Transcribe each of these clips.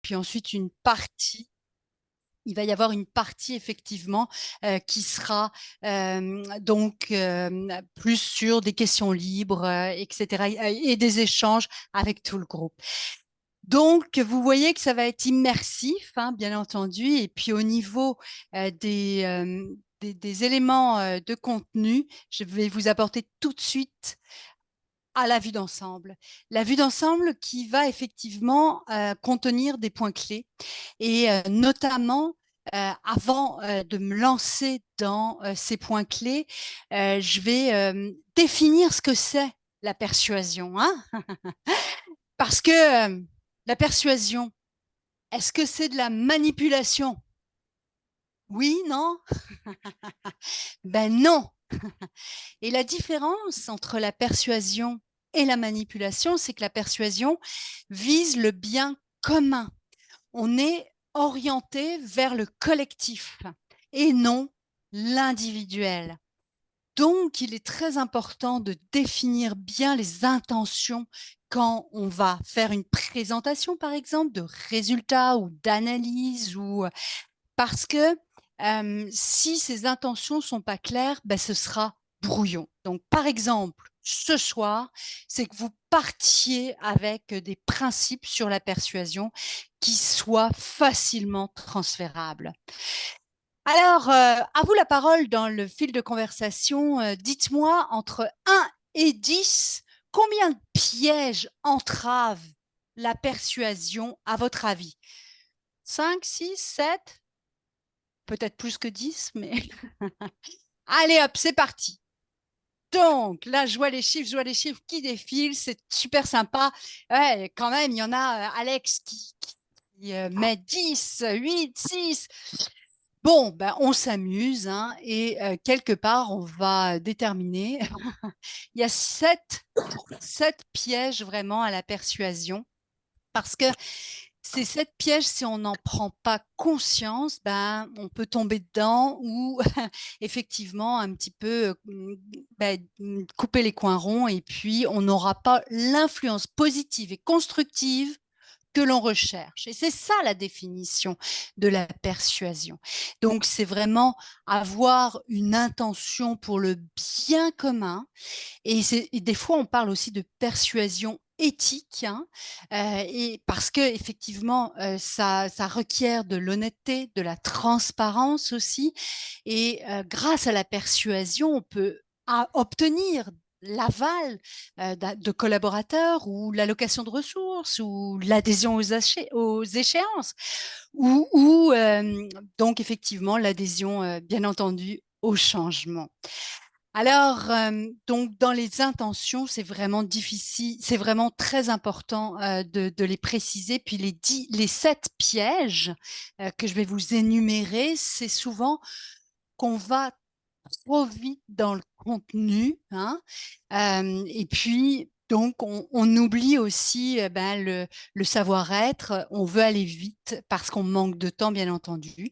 puis ensuite une partie. Il va y avoir une partie effectivement qui sera donc plus sur des questions libres, etc. et des échanges avec tout le groupe. Donc, vous voyez que ça va être immersif, hein, bien entendu. Et puis, au niveau des éléments de contenu, je vais vous apporter tout de suite à la vue d'ensemble. La vue d'ensemble qui va effectivement contenir des points clés et notamment avant de me lancer dans ces points clés, je vais définir ce que c'est la persuasion, hein. Parce que la persuasion, est-ce que c'est de la manipulation? Oui, non? Ben non. Et la différence entre la persuasion et la manipulation, c'est que la persuasion vise le bien commun. On est orienté vers le collectif et non l'individuel. Donc, il est très important de définir bien les intentions quand on va faire une présentation, par exemple, de résultats ou d'analyse, ou parce que si ces intentions sont pas claires, ben, ce sera brouillon. Donc, par exemple, ce soir, c'est que vous partiez avec des principes sur la persuasion qui soient facilement transférables. Alors, à vous la parole dans le fil de conversation. Dites-moi, entre 1 et 10, combien de pièges entravent la persuasion à votre avis? 5, 6, 7? Peut-être plus que 10, mais allez hop, c'est parti. Donc, là, je vois les chiffres qui défilent, c'est super sympa. Ouais, quand même, il y en a, Alex, qui met 10, 8, 6. Bon, ben, on s'amuse, hein, et quelque part, on va déterminer. Il y a sept pièges vraiment à la persuasion, parce que ces sept pièges, si on n'en prend pas conscience, ben, on peut tomber dedans ou effectivement un petit peu ben, couper les coins ronds, et puis on n'aura pas l'influence positive et constructive que l'on recherche. Et c'est ça la définition de la persuasion. Donc, c'est vraiment avoir une intention pour le bien commun. Et des fois, on parle aussi de persuasion éthique, hein, et parce que effectivement, ça requiert de l'honnêteté, de la transparence aussi. Et grâce à la persuasion, on peut obtenir l'aval de collaborateurs, ou l'allocation de ressources, ou l'adhésion aux échéances, ou donc effectivement l'adhésion, bien entendu, au changement. Alors, donc dans les intentions, c'est vraiment difficile, c'est vraiment très important de les préciser. Puis les 7 pièges que je vais vous énumérer, c'est souvent qu'on va trop vite dans le contenu, hein, et puis donc on oublie aussi ben, le savoir-être. On veut aller vite parce qu'on manque de temps, bien entendu.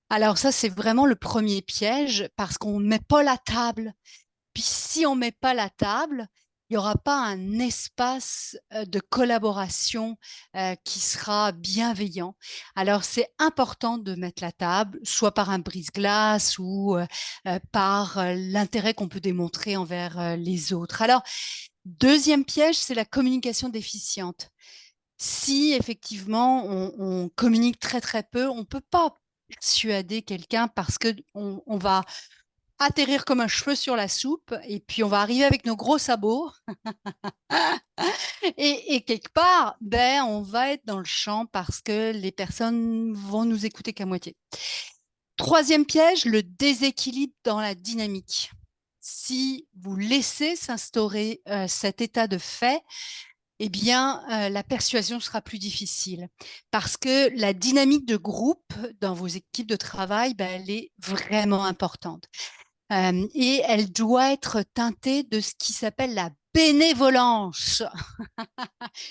Alors ça, c'est vraiment le premier piège, parce qu'on ne met pas la table. Puis si on ne met pas la table, il n'y aura pas un espace de collaboration qui sera bienveillant. Alors, c'est important de mettre la table, soit par un brise-glace, ou par l'intérêt qu'on peut démontrer envers les autres. Alors, deuxième piège, c'est la communication déficiente. Si effectivement on communique très très peu, on ne peut pas persuader quelqu'un, parce qu'on va atterrir comme un cheveu sur la soupe, et puis on va arriver avec nos gros sabots et quelque part, ben, on va être dans le champ, parce que les personnes vont nous écouter qu'à moitié. Troisième piège, le déséquilibre dans la dynamique. Si vous laissez s'instaurer cet état de fait, eh bien, la persuasion sera plus difficile, parce que la dynamique de groupe dans vos équipes de travail, ben, elle est vraiment importante. Et elle doit être teintée de ce qui s'appelle la bénévolence.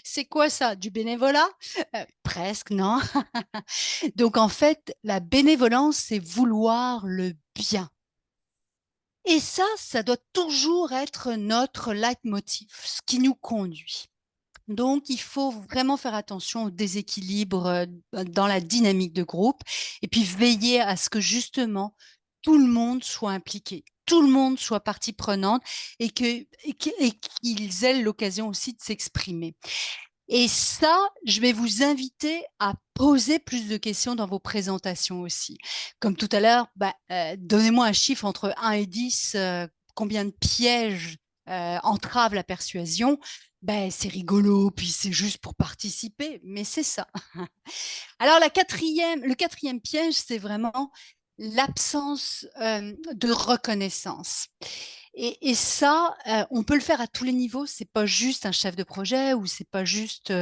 C'est quoi ça? Du bénévolat? Presque, non? Donc en fait, la bénévolence, c'est vouloir le bien. Et ça doit toujours être notre leitmotiv, ce qui nous conduit. Donc, il faut vraiment faire attention au déséquilibre dans la dynamique de groupe et puis veiller à ce que justement tout le monde soit impliqué, tout le monde soit partie prenante et qu'ils aient l'occasion aussi de s'exprimer. Et ça, je vais vous inviter à poser plus de questions dans vos présentations aussi. Comme tout à l'heure, donnez-moi un chiffre entre 1 et 10, combien de pièges entravent la persuasion. C'est rigolo, puis c'est juste pour participer, mais c'est ça. Alors le quatrième piège, c'est vraiment l'absence de reconnaissance. Et ça, on peut le faire à tous les niveaux. C'est pas juste un chef de projet ou c'est pas juste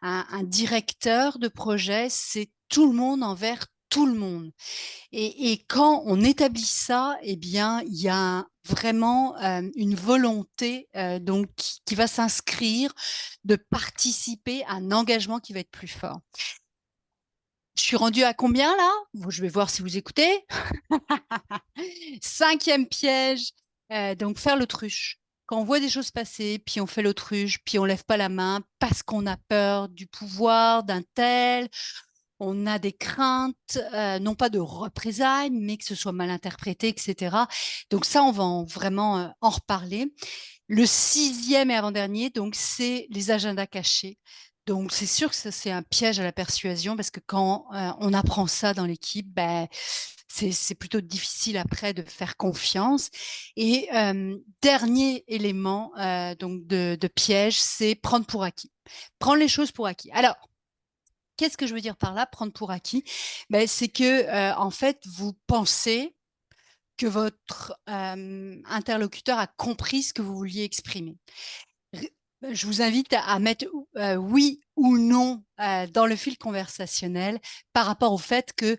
un directeur de projet. C'est tout le monde envers tout le monde. Et quand on établit ça, eh bien, il y a vraiment une volonté donc qui va s'inscrire de participer à un engagement qui va être plus fort. Je suis rendue à combien là? Bon, je vais voir si vous écoutez. Cinquième piège, donc faire l'autruche. Quand on voit des choses passer, puis on fait l'autruche, puis on lève pas la main parce qu'on a peur du pouvoir d'un tel, on a des craintes, non pas de représailles, mais que ce soit mal interprété, etc. Donc ça, on va vraiment en reparler. Le sixième et avant-dernier, donc c'est les agendas cachés. Donc c'est sûr que ça, c'est un piège à la persuasion parce que quand on apprend ça dans l'équipe, c'est plutôt difficile après de faire confiance. Et dernier élément donc de piège, c'est prendre pour acquis. Prendre les choses pour acquis. Alors, qu'est-ce que je veux dire par là, prendre pour acquis? C'est que en fait, vous pensez que votre interlocuteur a compris ce que vous vouliez exprimer. Je vous invite à mettre oui ou non dans le fil conversationnel par rapport au fait que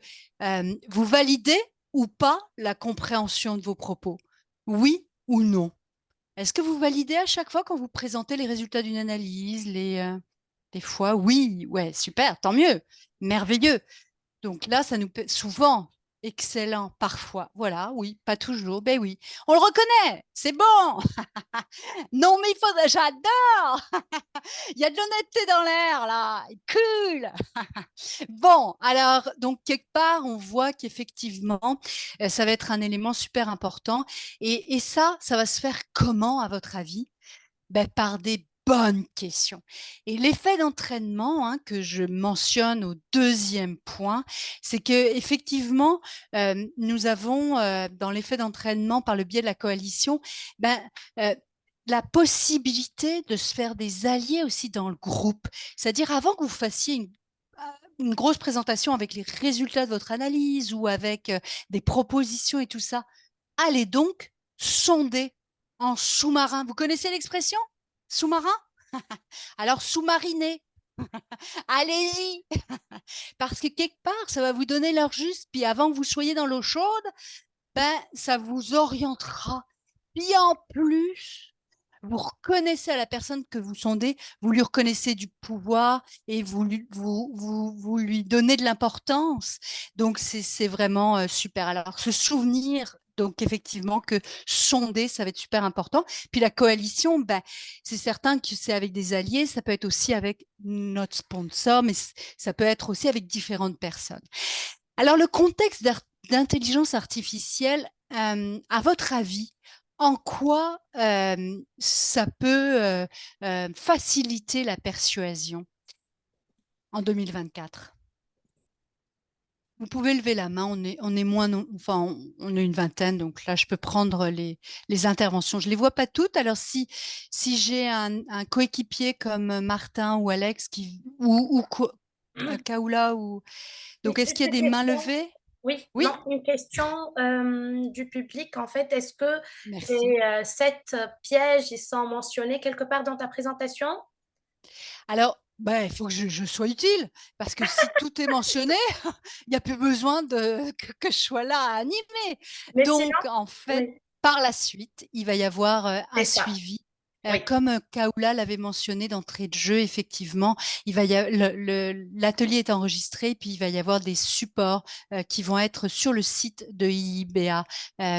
vous validez ou pas la compréhension de vos propos. Oui ou non. Est-ce que vous validez à chaque fois quand vous présentez les résultats d'une analyse, des fois, oui, ouais, super, tant mieux, merveilleux. Donc là, ça nous souvent excellent, parfois. Voilà, oui, pas toujours. Ben oui, on le reconnaît, c'est bon. Non, mais il faudrait, j'adore. Il y a de l'honnêteté dans l'air là, cool. Bon, alors donc quelque part, on voit qu'effectivement, ça va être un élément super important. Et ça va se faire comment, à votre avis? Par des bonnes questions. Et l'effet d'entraînement que je mentionne au deuxième point, c'est que effectivement, nous avons dans l'effet d'entraînement par le biais de la coalition, euh, la possibilité de se faire des alliés aussi dans le groupe. C'est-à-dire avant que vous fassiez une grosse présentation avec les résultats de votre analyse ou avec des propositions et tout ça, allez donc sonder en sous-marin. Vous connaissez l'expression? Sous-marin? Alors sous-mariner. Allez-y. Parce que quelque part, ça va vous donner l'heure juste. Puis avant que vous soyez dans l'eau chaude, ça vous orientera. Puis en plus, vous reconnaissez à la personne que vous sondez, vous lui reconnaissez du pouvoir et vous lui donnez de l'importance. Donc, c'est vraiment super. Alors, se souvenir, donc effectivement, que sonder, ça va être super important. Puis la coalition, c'est certain que c'est avec des alliés, ça peut être aussi avec notre sponsor, mais ça peut être aussi avec différentes personnes. Alors, le contexte d'intelligence artificielle, à votre avis, en quoi ça peut faciliter la persuasion en 2024? Vous pouvez lever la main, on est moins, enfin, on est une vingtaine, donc là, je peux prendre les interventions. Je ne les vois pas toutes, alors si j'ai un coéquipier comme Martin ou Alex ou Kaoula, donc est-ce qu'il y a Une des mains question. levées? Oui, non, Oui, une question du public. En fait, est-ce que merci. ces 7 pièges, ils sont mentionnés quelque part dans ta présentation? Alors, il faut que je sois utile, parce que si tout est mentionné, il n'y a plus besoin que je sois là à animer. Mais sinon, Donc, en fait, oui, par la suite, il va y avoir un c'est ça. suivi Oui. Comme Kaoula l'avait mentionné d'entrée de jeu, effectivement, l'atelier est enregistré, puis il va y avoir des supports qui vont être sur le site de IIBA,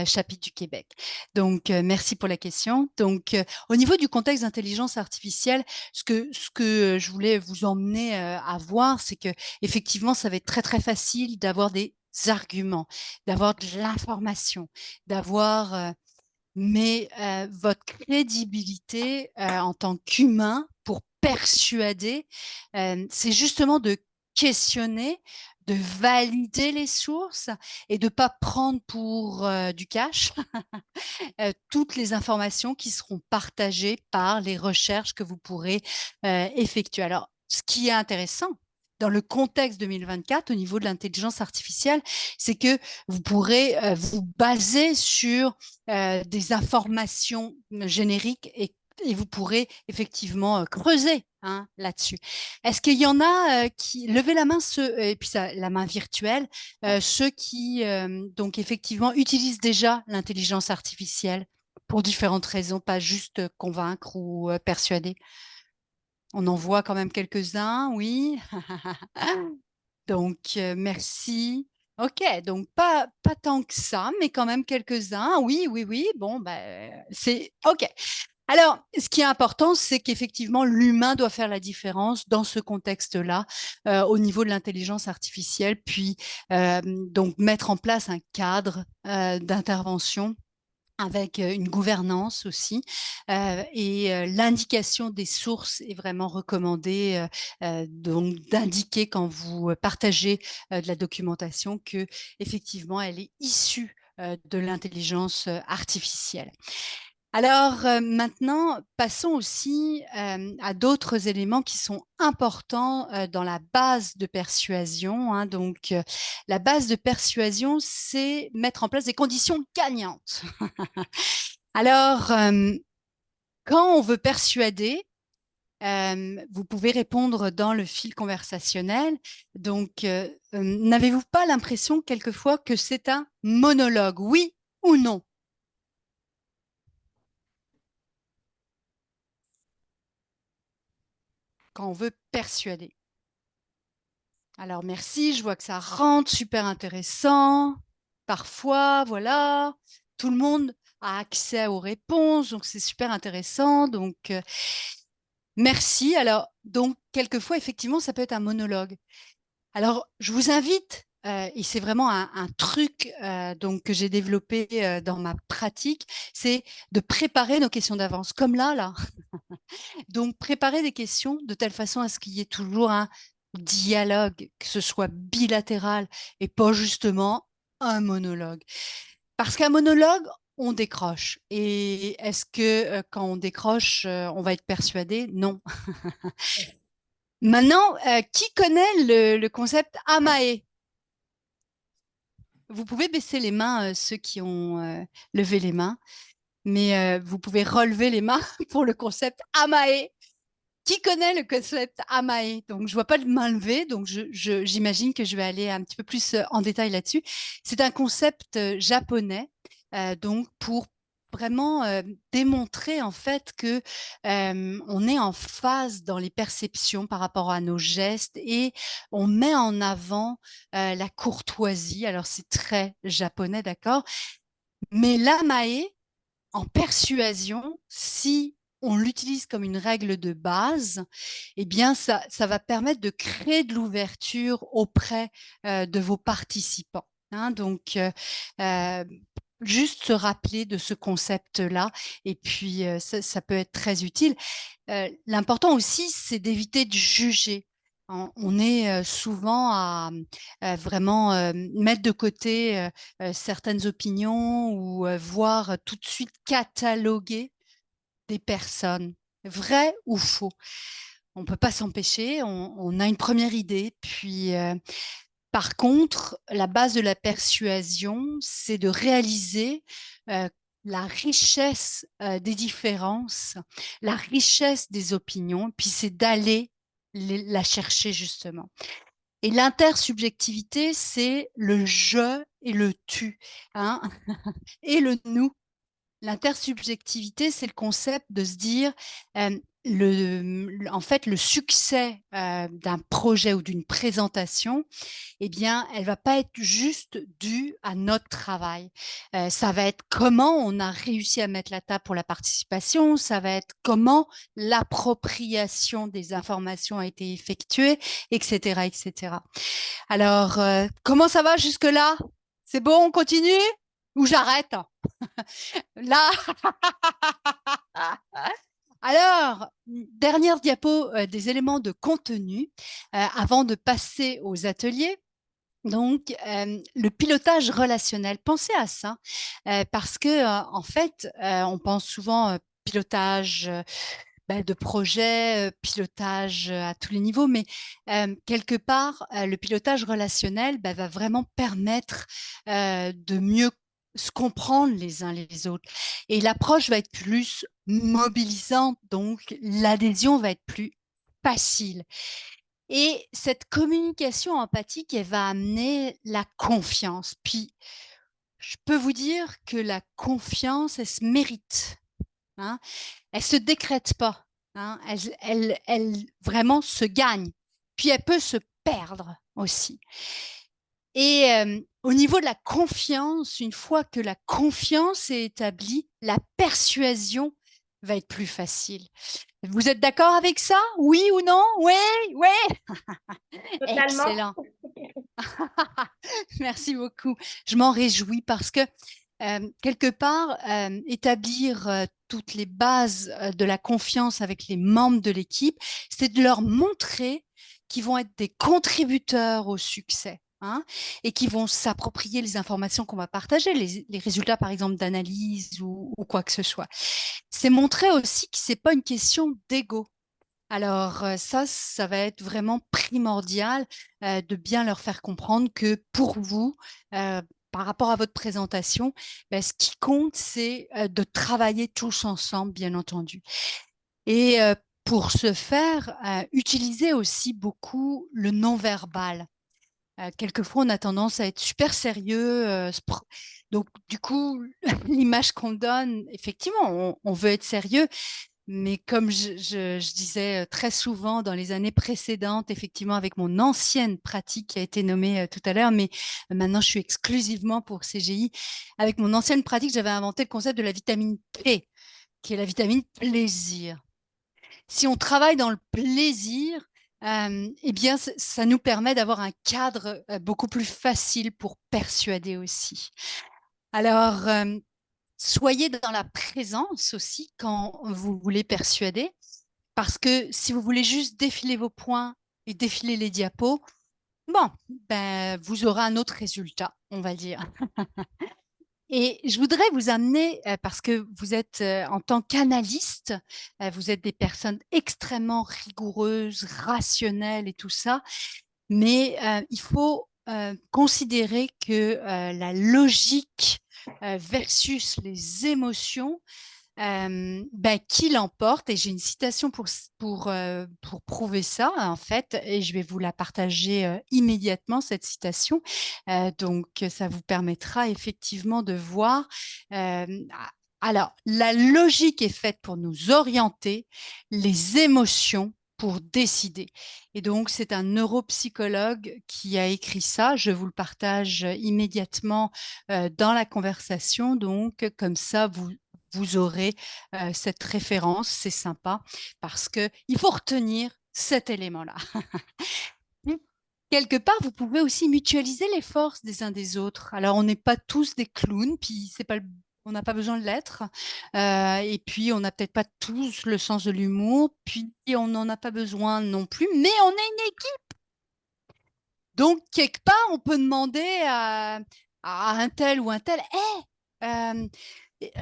chapitre du Québec. Donc, merci pour la question. Donc, au niveau du contexte d'intelligence artificielle, ce que je voulais vous emmener à voir, c'est que effectivement, ça va être très, très facile d'avoir des arguments, d'avoir de l'information, d'avoir mais votre crédibilité en tant qu'humain pour persuader, c'est justement de questionner, de valider les sources et de ne pas prendre pour du cash toutes les informations qui seront partagées par les recherches que vous pourrez effectuer. Alors, ce qui est intéressant dans le contexte 2024 au niveau de l'intelligence artificielle, c'est que vous pourrez vous baser sur des informations génériques et vous pourrez effectivement creuser là-dessus. Est-ce qu'il y en a qui levez la main et puis ça, la main virtuelle, ceux qui donc effectivement utilisent déjà l'intelligence artificielle pour différentes raisons, pas juste convaincre ou persuader. On en voit quand même quelques-uns, oui. Donc, merci. OK, donc pas tant que ça, mais quand même quelques-uns. Oui, oui, oui. Bon, ben, c'est OK. Alors, ce qui est important, c'est qu'effectivement, l'humain doit faire la différence dans ce contexte-là, au niveau de l'intelligence artificielle, puis donc mettre en place un cadre d'intervention avec une gouvernance aussi. Et l'indication des sources est vraiment recommandée, donc d'indiquer quand vous partagez de la documentation que effectivement elle est issue de l'intelligence artificielle. Alors maintenant, passons aussi à d'autres éléments qui sont importants dans la base de persuasion. Donc, la base de persuasion, c'est mettre en place des conditions gagnantes. Alors, quand on veut persuader, vous pouvez répondre dans le fil conversationnel. Donc, n'avez-vous pas l'impression quelquefois que c'est un monologue, oui ou non? Quand on veut persuader. Alors merci, je vois que ça rentre, super intéressant. Parfois, voilà, tout le monde a accès aux réponses, donc c'est super intéressant. Donc merci. Alors donc quelquefois effectivement ça peut être un monologue. Alors je vous invite et c'est vraiment un truc donc que j'ai développé dans ma pratique, c'est de préparer nos questions d'avance, comme là. Donc, préparer des questions de telle façon à ce qu'il y ait toujours un dialogue, que ce soit bilatéral et pas justement un monologue. Parce qu'un monologue, on décroche. Et est-ce que quand on décroche, on va être persuadé? Non. Maintenant, qui connaît le concept Amae? Vous pouvez baisser les mains, ceux qui ont levé les mains, mais vous pouvez relever les mains pour le concept Amae. Qui connaît le concept Amae? Donc, je vois pas de main levée, donc j'imagine que je vais aller un petit peu plus en détail là-dessus. C'est un concept japonais, donc pour vraiment démontrer en fait que on est en phase dans les perceptions par rapport à nos gestes et on met en avant la courtoisie. Alors, c'est très japonais, d'accord? Mais l'Amae, en persuasion, si on l'utilise comme une règle de base, eh bien, ça va permettre de créer de l'ouverture auprès de vos participants. Donc, juste se rappeler de ce concept-là, et puis ça peut être très utile. L'important aussi, c'est d'éviter de juger. On est souvent à vraiment mettre de côté certaines opinions ou voir tout de suite cataloguer des personnes, vrai ou faux. On ne peut pas s'empêcher, on a une première idée, puis par contre, la base de la persuasion, c'est de réaliser la richesse des différences, la richesse des opinions, puis c'est d'aller la chercher justement. Et l'intersubjectivité, c'est le je et le tu, et le nous. L'intersubjectivité, c'est le concept de se dire, en fait, le succès d'un projet ou d'une présentation, eh bien, elle va pas être juste due à notre travail. Ça va être comment on a réussi à mettre la table pour la participation, ça va être comment l'appropriation des informations a été effectuée, etc., etc. Alors, comment ça va jusque-là? C'est bon, on continue ou j'arrête? Là, alors, dernière diapo des éléments de contenu avant de passer aux ateliers. Donc, le pilotage relationnel, pensez à ça, parce que en fait, on pense souvent pilotage de projet, pilotage à tous les niveaux, mais quelque part, le pilotage relationnel va vraiment permettre de mieux se comprendre les uns les autres. Et l'approche va être plus mobilisante, donc l'adhésion va être plus facile. Et cette communication empathique, elle va amener la confiance. Puis, je peux vous dire que la confiance, elle se mérite. Hein. Elle se décrète pas. Hein. Elle vraiment se gagne. Puis elle peut se perdre aussi. Et au niveau de la confiance, une fois que la confiance est établie, la persuasion va être plus facile. Vous êtes d'accord avec ça? Oui ou non? Oui, oui. Totalement. Excellent. Merci beaucoup. Je m'en réjouis parce que quelque part, établir toutes les bases de la confiance avec les membres de l'équipe, c'est de leur montrer qu'ils vont être des contributeurs au succès. Hein, et qui vont s'approprier les informations qu'on va partager, les résultats par exemple d'analyse ou quoi que ce soit. C'est montrer aussi que c'est pas une question d'ego. Alors ça, ça va être vraiment primordial de bien leur faire comprendre que pour vous, par rapport à votre présentation, ce qui compte, c'est de travailler tous ensemble, bien entendu. Et pour ce faire, utilisez aussi beaucoup le non-verbal. Quelquefois, on a tendance à être super sérieux. Donc, du coup, l'image qu'on donne, effectivement, on veut être sérieux, mais comme je disais très souvent dans les années précédentes, effectivement, avec mon ancienne pratique qui a été nommée tout à l'heure, mais maintenant je suis exclusivement pour CGI. Avec mon ancienne pratique, j'avais inventé le concept de la vitamine P, qui est la vitamine plaisir. Si on travaille dans le plaisir, eh bien, ça nous permet d'avoir un cadre beaucoup plus facile pour persuader aussi. Alors, soyez dans la présence aussi quand vous voulez persuader, parce que si vous voulez juste défiler vos points et défiler les diapos, bon, vous aurez un autre résultat, on va dire. Et je voudrais vous amener, parce que vous êtes en tant qu'analyste, vous êtes des personnes extrêmement rigoureuses, rationnelles et tout ça, mais il faut considérer que la logique versus les émotions, qui l'emporte. Et j'ai une citation pour prouver ça, en fait, et je vais vous la partager immédiatement, cette citation. Donc, ça vous permettra effectivement de voir. euh, alors, la logique est faite pour nous orienter, les émotions pour décider. Et donc, c'est un neuropsychologue qui a écrit ça. Je vous le partage immédiatement dans la conversation. Donc, comme ça, vous aurez cette référence. C'est sympa parce que il faut retenir cet élément-là. Quelque part, vous pouvez aussi mutualiser les forces des uns des autres. Alors, on n'est pas tous des clowns, puis c'est pas on n'a pas besoin de l'être. Et puis, on n'a peut-être pas tous le sens de l'humour, puis on n'en a pas besoin non plus, mais on est une équipe. Donc, quelque part, on peut demander à un tel ou un tel, hey,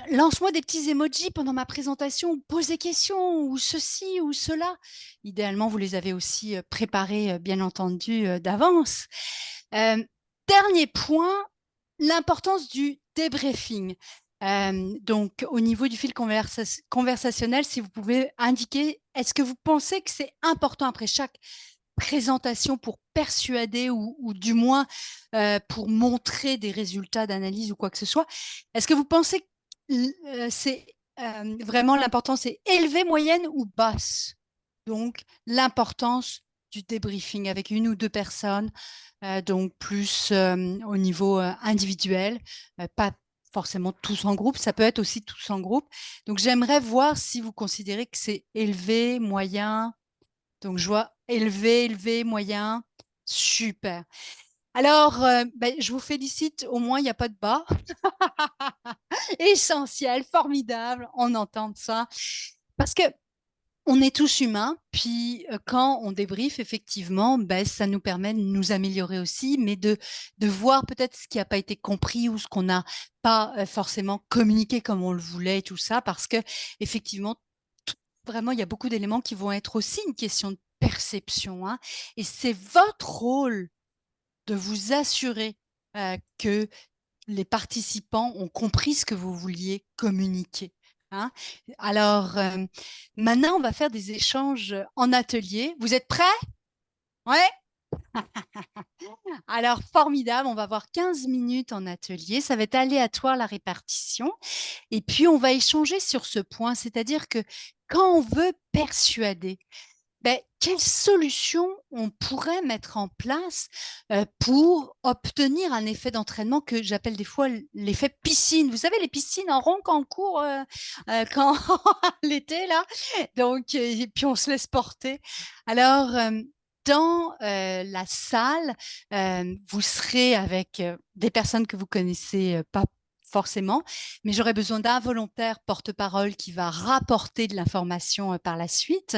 lance-moi des petits emojis pendant ma présentation, ou pose des questions, ou ceci ou cela. Idéalement, vous les avez aussi préparés, bien entendu, d'avance. Dernier point, l'importance du débriefing. Donc, au niveau du fil conversationnel, si vous pouvez indiquer, est-ce que vous pensez que c'est important après chaque présentation pour persuader ou du moins pour montrer des résultats d'analyse ou quoi que ce soit, est-ce que vous pensez c'est vraiment l'important, c'est élevée, moyenne ou basse. Donc, l'importance du débriefing avec une ou deux personnes, donc plus au niveau individuel, pas forcément tous en groupe, ça peut être aussi tous en groupe. Donc, j'aimerais voir si vous considérez que c'est élevé, moyen. Donc, je vois élevé, élevé, moyen, super. Alors, ben, je vous félicite, au moins, il n'y a pas de bas. Essentiel, formidable, on entend ça. Parce que on est tous humains, puis quand on débriefe, effectivement, ben, ça nous permet de nous améliorer aussi, mais de voir peut-être ce qui n'a pas été compris ou ce qu'on n'a pas forcément communiqué comme on le voulait et tout ça, parce que effectivement, vraiment, il y a beaucoup d'éléments qui vont être aussi une question de perception, hein, et c'est votre rôle de vous assurer que les participants ont compris ce que vous vouliez communiquer. Hein. Alors, maintenant, on va faire des échanges en atelier. Vous êtes prêts? Ouais. Alors, formidable, on va avoir 15 minutes en atelier. Ça va être aléatoire la répartition. Et puis, on va échanger sur ce point, c'est-à-dire que quand on veut persuader, ben, quelles solutions on pourrait mettre en place pour obtenir un effet d'entraînement que j'appelle des fois l'effet piscine. Vous savez, les piscines en rond quand on court quand l'été, là. Donc, et puis on se laisse porter. Alors, dans la salle, vous serez avec des personnes que vous connaissez pas forcément, mais j'aurais besoin d'un volontaire porte-parole qui va rapporter de l'information par la suite.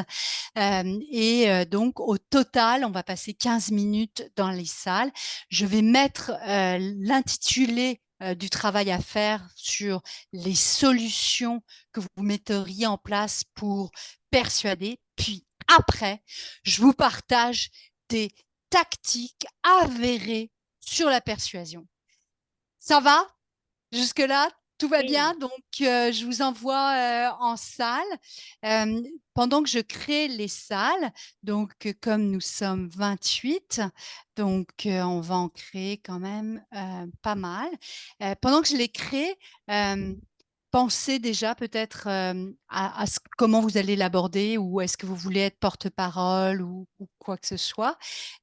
Donc, au total, on va passer 15 minutes dans les salles. Je vais mettre l'intitulé du travail à faire sur les solutions que vous metteriez en place pour persuader. Puis après, je vous partage des tactiques avérées sur la persuasion. Ça va? Jusque-là, tout va Oui. bien. Donc, je vous envoie en salle. Euh, Pendant que je crée les salles, donc comme nous sommes 28, donc on va en créer quand même pas mal. Pendant que je les crée, euh, pensez déjà peut-être comment vous allez l'aborder ou est-ce que vous voulez être porte-parole ou quoi que ce soit.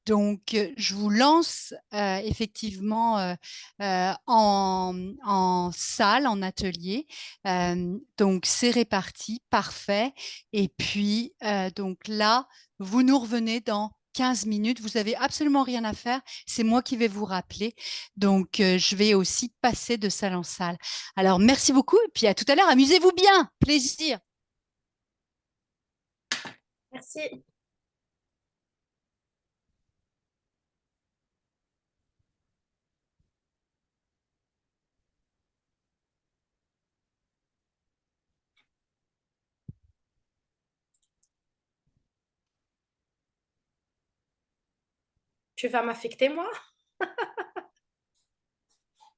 Donc, je vous lance effectivement en salle, en atelier. Donc, c'est réparti, parfait. Et puis, donc là, vous nous revenez dans 15 minutes. Vous n'avez absolument rien à faire. C'est moi qui vais vous rappeler. Donc, je vais aussi passer de salle en salle. Alors, merci beaucoup. Et puis, à tout à l'heure. Amusez-vous bien. Plaisir. Merci. Tu vas m'affecter, moi?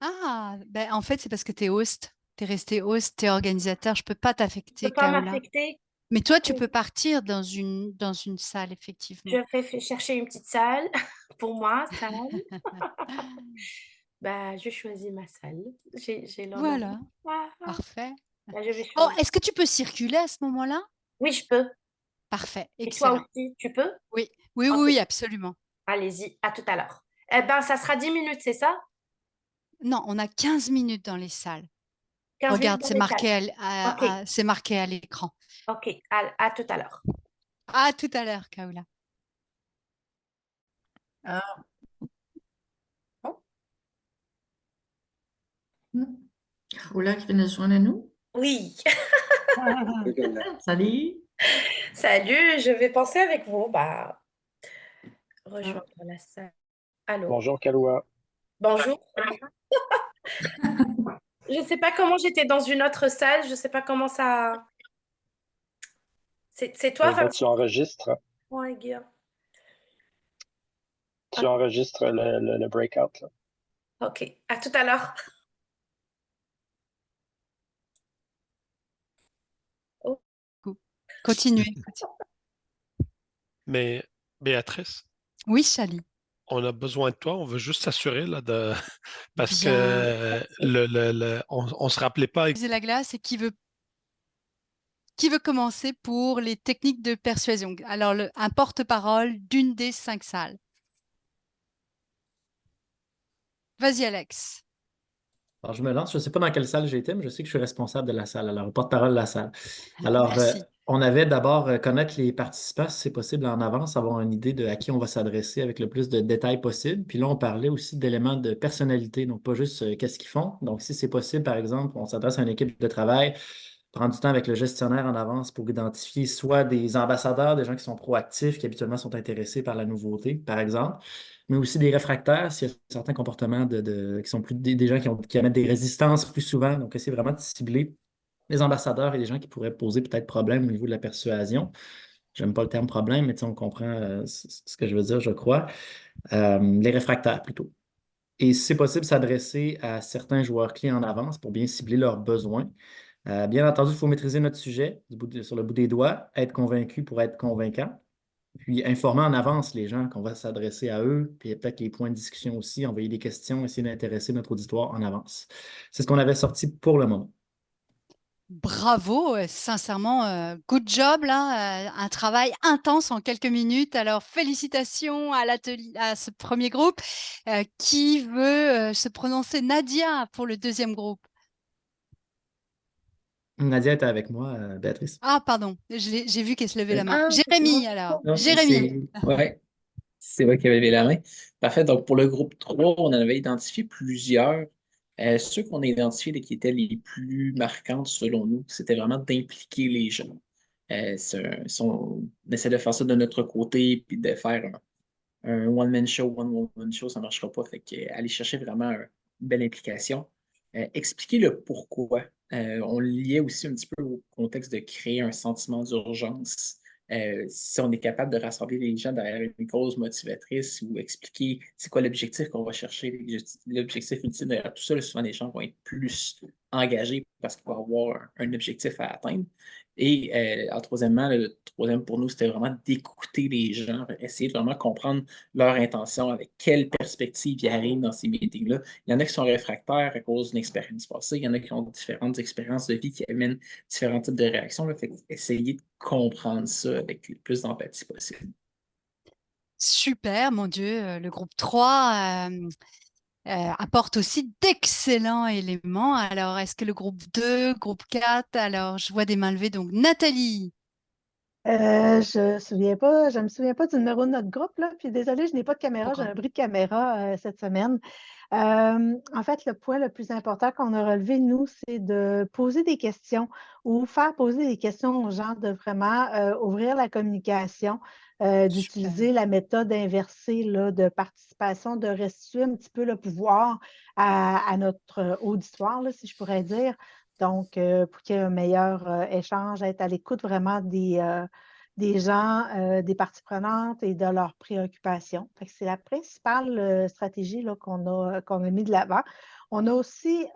Ah, ben, en fait, c'est parce que tu es host. Tu es resté host, tu es organisateur. Je ne peux pas Tu t'affecter, peux pas Kaola. m'affecter? Mais toi, tu peux partir dans une salle, Je effectivement. vais chercher une petite salle pour moi, salle. Bah, je choisis ma salle. J'ai l'honneur. Voilà, Ah, ah. parfait. Bah, je vais Oh, choisir. est-ce que tu peux circuler à ce moment-là? Oui, je peux. Parfait, Et toi excellent. aussi, tu peux? Oui, oui, oui, Ok, oui, absolument. allez-y, à tout à l'heure. Eh ben, ça sera 10 minutes, c'est ça? Non, on a 15 minutes dans les salles. 15 minutes Regarde, dans les salles. Ok, c'est marqué à l'écran. ok, à tout à l'heure. À tout à l'heure, Kaola. Ah, oh, Oula qui vient de se joindre à nous. Oui. Salut. Salut, je vais penser avec vous. Bah, Ah, rejoindre la salle. Allô? Bonjour Kaloua. Bonjour. Je sais pas comment j'étais dans une autre salle. Je sais pas comment ça. C'est toi, Là, tu Vincent? enregistres, Ouais, Guillaume. tu enregistres le breakout. Là. Ok, à tout à l'heure. Oh, Continuez. Mais Béatrice, Oui, Chali. on a besoin de toi. On veut juste s'assurer là, parce Bien. que on se rappelait pas. Briser la glace et qui veut commencer pour les techniques de persuasion? Alors, un porte-parole d'une des 5 salles. Vas-y, Alex. Alors, je me lance. Je ne sais pas dans quelle salle j'ai été, mais je sais que je suis responsable de la salle, alors porte-parole de la salle. Alors, Merci. on avait d'abord connaître les participants, si c'est possible, en avance, avoir une idée de à qui on va s'adresser avec le plus de détails possible. Puis là, on parlait aussi d'éléments de personnalité, donc pas juste qu'est-ce qu'ils font. Donc, si c'est possible, par exemple, on s'adresse à une équipe de travail, prendre du temps avec le gestionnaire en avance pour identifier soit des ambassadeurs, des gens qui sont proactifs, qui habituellement sont intéressés par la nouveauté, par exemple, mais aussi des réfractaires, s'il y a certains comportements qui sont plus des gens qui amènent des résistances plus souvent. Donc, essayer vraiment de cibler les ambassadeurs et les gens qui pourraient poser peut-être problème au niveau de la persuasion. J'aime pas le terme problème, mais on comprend ce que je veux dire, je crois. Les réfractaires plutôt. Et si c'est possible, s'adresser à certains joueurs clés en avance pour bien cibler leurs besoins. Bien entendu, il faut maîtriser notre sujet sur le bout des doigts, être convaincu pour être convaincant, puis informer en avance les gens qu'on va s'adresser à eux, puis peut-être les points de discussion aussi, envoyer des questions, essayer d'intéresser notre auditoire en avance. C'est ce qu'on avait sorti pour le moment. Bravo, sincèrement, good job là, un travail intense en quelques minutes. Alors félicitations à l'atelier, à ce premier groupe. Qui veut se prononcer? Nadia pour le deuxième groupe. Nadia était avec moi, Béatrice. Ah pardon, j'ai vu qu'elle se levait la main. Ah, Jérémy alors. non, Jérémy. c'est moi qui avais levé la main. Parfait. Donc, pour le groupe 3, on en avait identifié plusieurs. Ceux qu'on a identifiés qui étaient les plus marquantes selon nous, c'était vraiment d'impliquer les gens. On essaie de faire ça de notre côté, puis de faire un one-man show, one-woman show, ça ne marchera pas. Fait que, aller chercher vraiment une belle implication. Expliquer le pourquoi. On le liait aussi un petit peu au contexte de créer un sentiment d'urgence. Si on est capable de rassembler les gens derrière une cause motivatrice ou expliquer c'est quoi l'objectif qu'on va chercher, l'objectif ultime derrière tout ça, là, souvent les gens vont être plus engagés parce qu'ils vont avoir un objectif à atteindre. Et troisièmement, le troisième pour nous, c'était vraiment d'écouter les gens, essayer de vraiment comprendre leur intention, avec quelle perspective ils arrivent dans ces meetings-là. Il y en a qui sont réfractaires à cause d'une expérience passée, il y en a qui ont différentes expériences de vie qui amènent différents types de réactions. Là. Fait essayer de comprendre ça avec le plus d'empathie possible. Super, mon Dieu, le groupe 3 apporte aussi d'excellents éléments. Alors, est-ce que le groupe 2, groupe 4, alors je vois des mains levées, donc Nathalie. Je me souviens pas du numéro de notre groupe, là. Puis désolée, je n'ai pas de caméra, j'ai un bris de caméra cette semaine. En fait, le point le plus important qu'on a relevé, nous, c'est de poser des questions ou faire poser des questions aux gens, de vraiment ouvrir la communication, d'utiliser la méthode inversée là, de participation, de restituer un petit peu le pouvoir à notre auditoire, là, si je pourrais dire. Donc, pour qu'il y ait un meilleur échange, être à l'écoute vraiment des gens, des parties prenantes et de leurs préoccupations. C'est la principale stratégie là, qu'on a mis de l'avant. On a aussi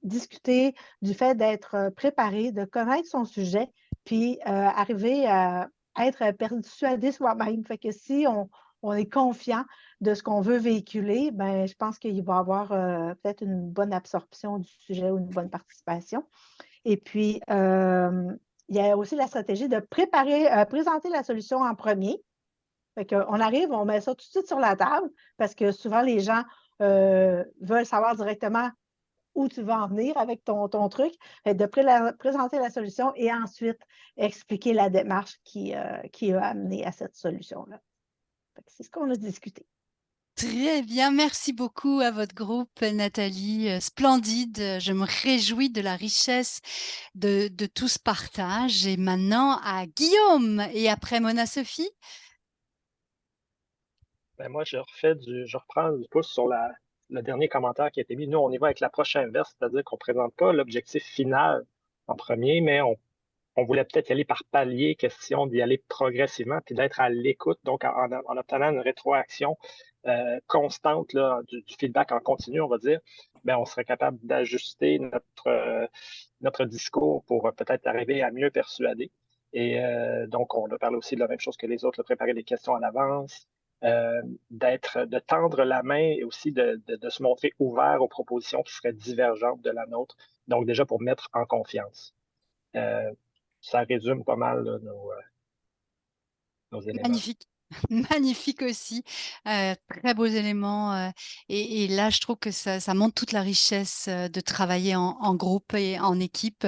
discuté du fait d'être préparé, de connaître son sujet, puis arriver à être persuadé soi-même. Fait que si on est confiant de ce qu'on veut véhiculer, ben, je pense qu'il va y avoir peut-être une bonne absorption du sujet ou une bonne participation. Et puis, il y a aussi la stratégie de présenter la solution en premier. Fait qu'on arrive, on met ça tout de suite sur la table parce que souvent, les gens veulent savoir directement où tu vas en venir avec ton truc. Fait de présenter la solution et ensuite expliquer la démarche qui a amené à cette solution-là. C'est ce qu'on a discuté. Très bien, merci beaucoup à votre groupe, Nathalie. Splendide, je me réjouis de la richesse de tout ce partage. Et maintenant à Guillaume et après Mona Sophie. Ben moi, je reprends du pouce sur le dernier commentaire qui a été mis. Nous, on y va avec l'approche inverse, c'est-à-dire qu'on ne présente pas l'objectif final en premier, mais on voulait peut-être y aller par palier, question d'y aller progressivement, puis d'être à l'écoute, donc en obtenant une rétroaction constante là, du feedback en continu, on va dire, ben, on serait capable d'ajuster notre discours pour peut-être arriver à mieux persuader. Et donc, on a parlé aussi de la même chose que les autres, préparer des questions à l'avance, de tendre la main et aussi de se montrer ouvert aux propositions qui seraient divergentes de la nôtre. Donc, déjà pour mettre en confiance. Ça résume pas mal là, nos éléments. Magnifique, magnifique aussi, très beaux éléments, et là, je trouve que ça montre toute la richesse, de travailler en groupe et en équipe.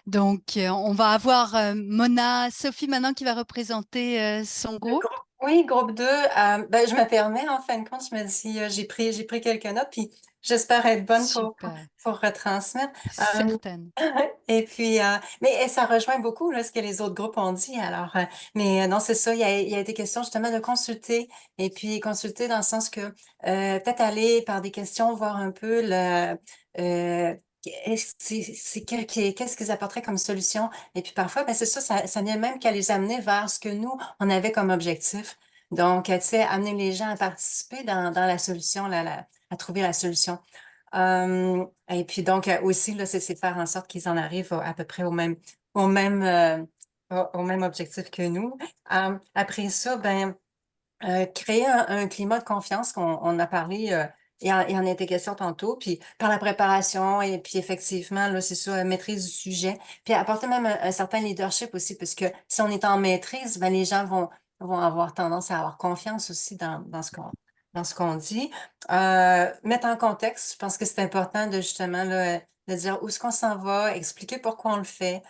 Donc, on va avoir, Mona Sophie maintenant qui va représenter, son groupe. Oui, groupe 2. Ben, je me permets, en fin de compte, je me dis, j'ai pris quelques notes, puis j'espère être bonne Super, pour retransmettre. certaine. Et puis, mais ça rejoint beaucoup là, ce que les autres groupes ont dit. Alors, mais non, c'est ça, il y a été question justement de consulter, et puis consulter dans le sens que peut-être aller par des questions, voir un peu qu'est-ce qu'ils apporteraient comme solution. Et puis parfois, ben, c'est ça vient même qu'à les amener vers ce que nous, on avait comme objectif. Donc, tu sais, amener les gens à participer dans la solution, à trouver la solution. Et puis donc aussi, là, c'est faire en sorte qu'ils en arrivent à peu près au même objectif que nous. Après ça, ben, créer un climat de confiance qu'on a parlé, il en a été question tantôt, puis par la préparation, et puis effectivement, là, c'est ça, maîtrise du sujet, puis apporter même un certain leadership aussi, parce que si on est en maîtrise, ben, les gens vont avoir tendance à avoir confiance aussi dans ce qu'on dit. Mettre en contexte, je pense que c'est important de justement là, de dire où est-ce qu'on s'en va, expliquer pourquoi on le fait,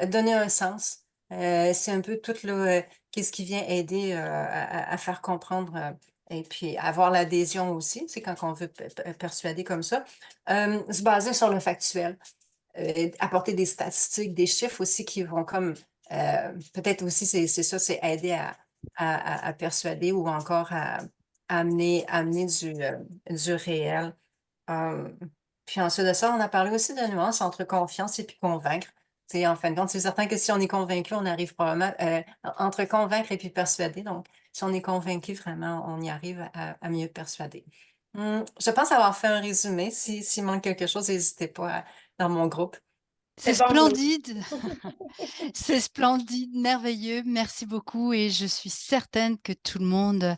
donner un sens. C'est un peu tout là, qu'est-ce qui vient aider à faire comprendre et puis avoir l'adhésion aussi, c'est quand on veut persuader comme ça. Se baser sur le factuel, apporter des statistiques, des chiffres aussi qui vont comme, peut-être aussi, c'est ça, c'est aider à persuader ou encore à amener du réel. Puis ensuite de ça, on a parlé aussi de nuances entre confiance et puis convaincre. Tu sais, en fin de compte, c'est certain que si on est convaincu, on arrive probablement entre convaincre et puis persuader. Donc, si on est convaincu, vraiment, on y arrive à mieux persuader. Je pense avoir fait un résumé. S'il manque quelque chose, n'hésitez pas dans mon groupe. C'est C'est bon, splendide, c'est splendide, merveilleux. Merci beaucoup, et je suis certaine que tout le monde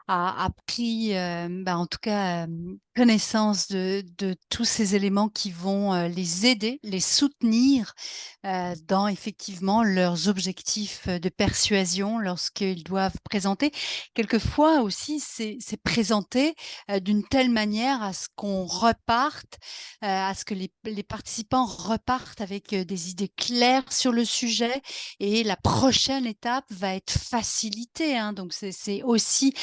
a pris, en tout cas, connaissance de tous ces éléments qui vont les aider, les soutenir dans effectivement leurs objectifs de persuasion lorsqu'ils doivent présenter. Quelquefois aussi, c'est présenter d'une telle manière à ce qu'on reparte, à ce que les participants repartent avec des idées claires sur le sujet, et la prochaine étape va être facilitée, hein. Donc, c'est aussi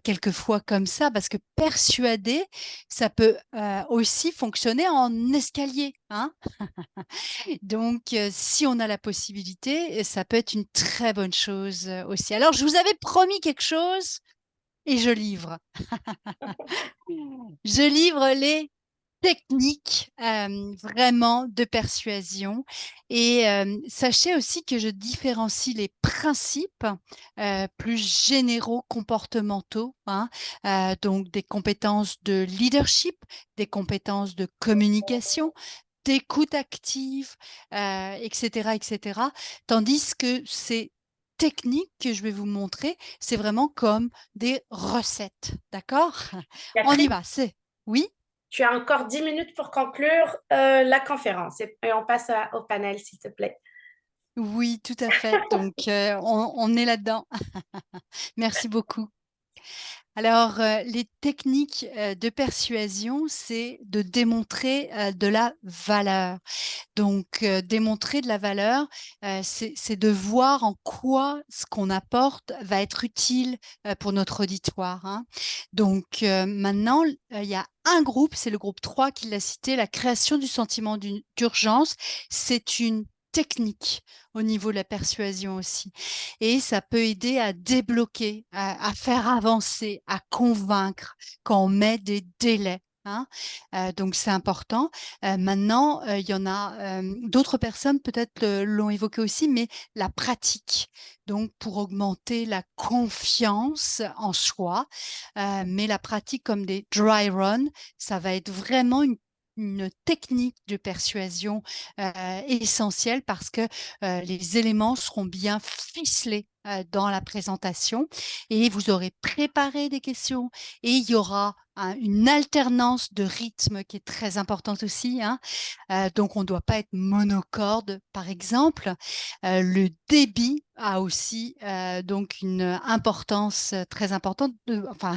quelquefois comme ça, parce que persuader, ça peut aussi fonctionner en escalier, hein. Donc, si on a la possibilité, ça peut être une très bonne chose aussi. Alors, je vous avais promis quelque chose, et je livre. Je livre les techniques vraiment de persuasion, et sachez aussi que je différencie les principes plus généraux comportementaux, hein, donc des compétences de leadership, des compétences de communication, d'écoute active, etc., etc. Tandis que ces techniques que je vais vous montrer, c'est vraiment comme des recettes, d'accord? On y Catherine, va, c'est oui? tu as encore 10 minutes pour conclure la conférence et on passe au panel, s'il te plaît. Oui, tout à fait. Donc, on est là-dedans. Merci beaucoup. Alors, les techniques de persuasion, c'est de démontrer de la valeur. Donc, démontrer de la valeur, c'est de voir en quoi ce qu'on apporte va être utile pour notre auditoire, hein. Donc, maintenant, il y a un groupe, c'est le groupe 3 qui l'a cité, la création du sentiment d'urgence. C'est une technique au niveau de la persuasion aussi, et ça peut aider à débloquer, à faire avancer, à convaincre quand on met des délais, hein. Donc c'est important. Maintenant, il y en a, d'autres personnes peut-être l'ont évoqué aussi, mais la pratique, donc pour augmenter la confiance en soi, mais la pratique comme des dry runs, ça va être vraiment une technique de persuasion essentielle, parce que les éléments seront bien ficelés dans la présentation et vous aurez préparé des questions et il y aura une alternance de rythme qui est très importante aussi, hein. Donc, on ne doit pas être monocorde, par exemple. Le débit a aussi donc une importance très importante. Enfin,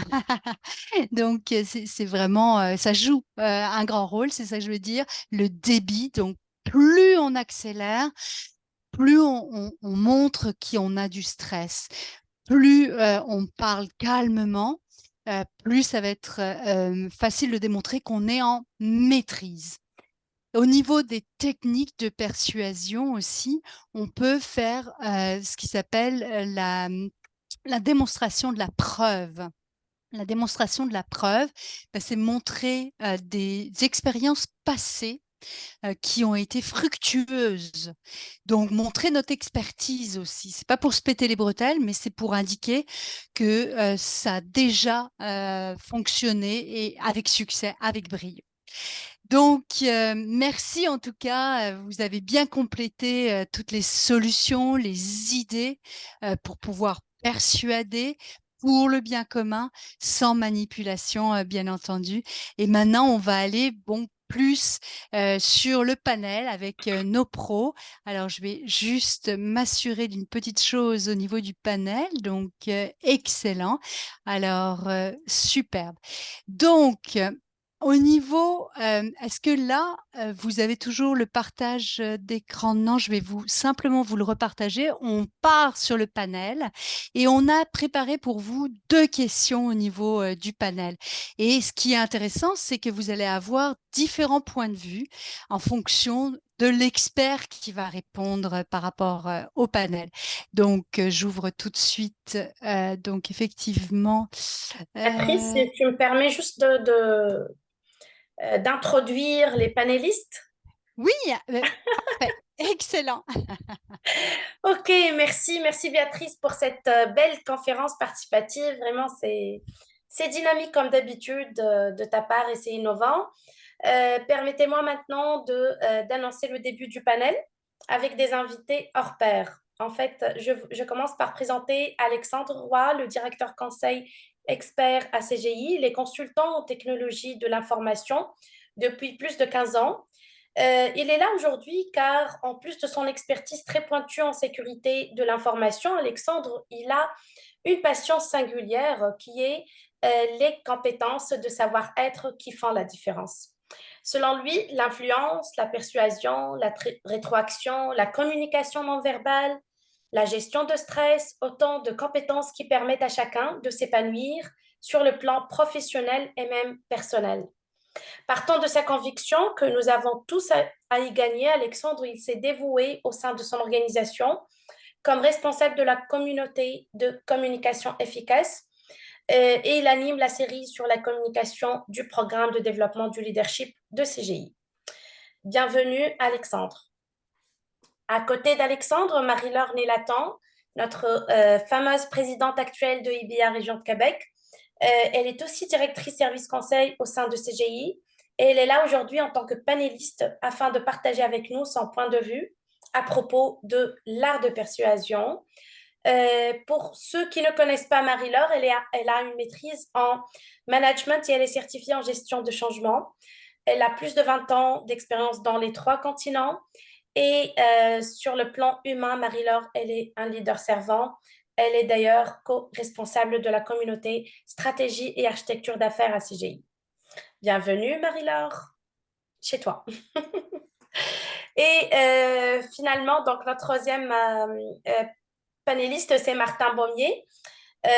donc, c'est vraiment, ça joue un grand rôle, c'est ça que je veux dire. Le débit, donc plus on accélère, plus on montre qu'on a du stress, plus on parle calmement, plus ça va être facile de démontrer qu'on est en maîtrise. Au niveau des techniques de persuasion aussi, on peut faire ce qui s'appelle la démonstration de la preuve. La démonstration de la preuve, c'est montrer des expériences passées qui ont été fructueuses. Donc, montrer notre expertise aussi. C'est pas pour se péter les bretelles, mais c'est pour indiquer que ça a déjà fonctionné et avec succès, avec brio. Donc, merci en tout cas. Vous avez bien complété toutes les solutions, les idées pour pouvoir persuader pour le bien commun, sans manipulation, bien entendu. Et maintenant, on va aller plus sur le panel avec nos pros. Alors, je vais juste m'assurer d'une petite chose au niveau du panel. Donc, excellent. Alors, superbe. Donc, au niveau, est-ce que là, vous avez toujours le partage d'écran? Non, je vais simplement vous le repartager. On part sur le panel et on a préparé pour vous 2 questions au niveau du panel. Et ce qui est intéressant, c'est que vous allez avoir différents points de vue en fonction de l'expert qui va répondre par rapport au panel. Donc, j'ouvre tout de suite. Donc, effectivement. Patrice, si tu me permets juste d'introduire les panélistes. Oui, parfait, excellent. Ok, merci Béatrice pour cette belle conférence participative. Vraiment, c'est dynamique comme d'habitude de ta part et c'est innovant. Permettez-moi maintenant d'annoncer le début du panel avec des invités hors pair. En fait, je commence par présenter Alexandre Roy, le directeur conseil expert à CGI. Il est consultant en technologie de l'information depuis plus de 15 ans. Il est là aujourd'hui car, en plus de son expertise très pointue en sécurité de l'information, Alexandre, il a une passion singulière qui est les compétences de savoir-être qui font la différence. Selon lui, l'influence, la persuasion, la rétroaction, la communication non verbale, la gestion de stress, autant de compétences qui permettent à chacun de s'épanouir sur le plan professionnel et même personnel. Partant de sa conviction que nous avons tous à y gagner, Alexandre, il s'est dévoué au sein de son organisation comme responsable de la communauté de communication efficace et il anime la série sur la communication du programme de développement du leadership de CGI. Bienvenue, Alexandre. À côté d'Alexandre, Marie-Laure Nélatan, notre fameuse présidente actuelle de IBA Région de Québec. Elle est aussi directrice service conseil au sein de CGI et elle est là aujourd'hui en tant que panéliste afin de partager avec nous son point de vue à propos de l'art de persuasion. Pour ceux qui ne connaissent pas Marie-Laure, elle a une maîtrise en management et elle est certifiée en gestion de changement. Elle a plus de 20 ans d'expérience dans les 3 continents et sur le plan humain, Marie-Laure, elle est un leader servant. Elle est d'ailleurs co-responsable de la communauté stratégie et architecture d'affaires à CGI. Bienvenue, Marie-Laure, chez toi. Et finalement, donc, notre troisième panéliste, c'est Martin Baumier. Il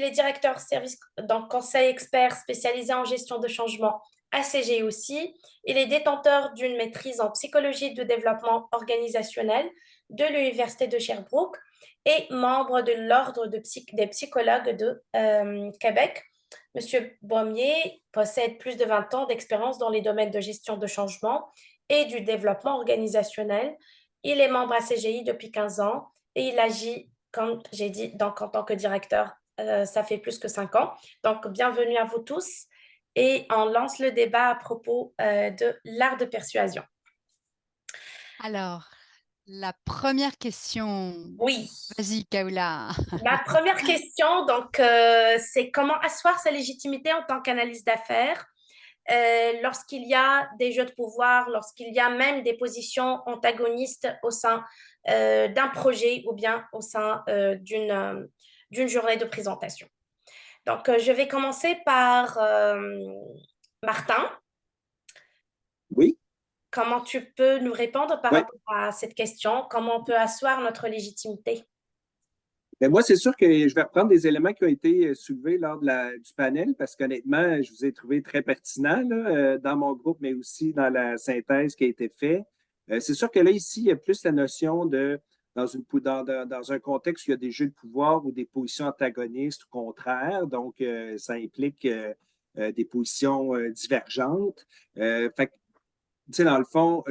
est directeur service, donc conseil expert spécialisé en gestion de changement à CGI aussi. Il est détenteur d'une maîtrise en psychologie de développement organisationnel de l'Université de Sherbrooke et membre de l'Ordre des psychologues de Québec. Monsieur Baumier possède plus de 20 ans d'expérience dans les domaines de gestion de changement et du développement organisationnel. Il est membre à CGI depuis 15 ans et il agit, comme j'ai dit, donc en tant que directeur, ça fait plus que 5 ans. Donc, bienvenue à vous tous et on lance le débat à propos de l'art de persuasion. Alors, La première question. Oui. Vas-y, Kaoula. La première question, donc, c'est comment asseoir sa légitimité en tant qu'analyste d'affaires lorsqu'il y a des jeux de pouvoir, lorsqu'il y a même des positions antagonistes au sein d'un projet ou bien au sein d'une journée de présentation. Donc, je vais commencer par Martin. Oui, Comment tu peux nous répondre par ouais. rapport à cette question? Comment on peut asseoir notre légitimité? Ben moi, c'est sûr que je vais reprendre des éléments qui ont été soulevés lors du panel parce qu'honnêtement, je vous ai trouvé très pertinent là, dans mon groupe, mais aussi dans la synthèse qui a été faite. C'est sûr que là, ici, il y a plus la notion de, dans un contexte où il y a des jeux de pouvoir ou des positions antagonistes ou contraires, donc ça implique des positions divergentes. Fait que tu sais, dans le fond,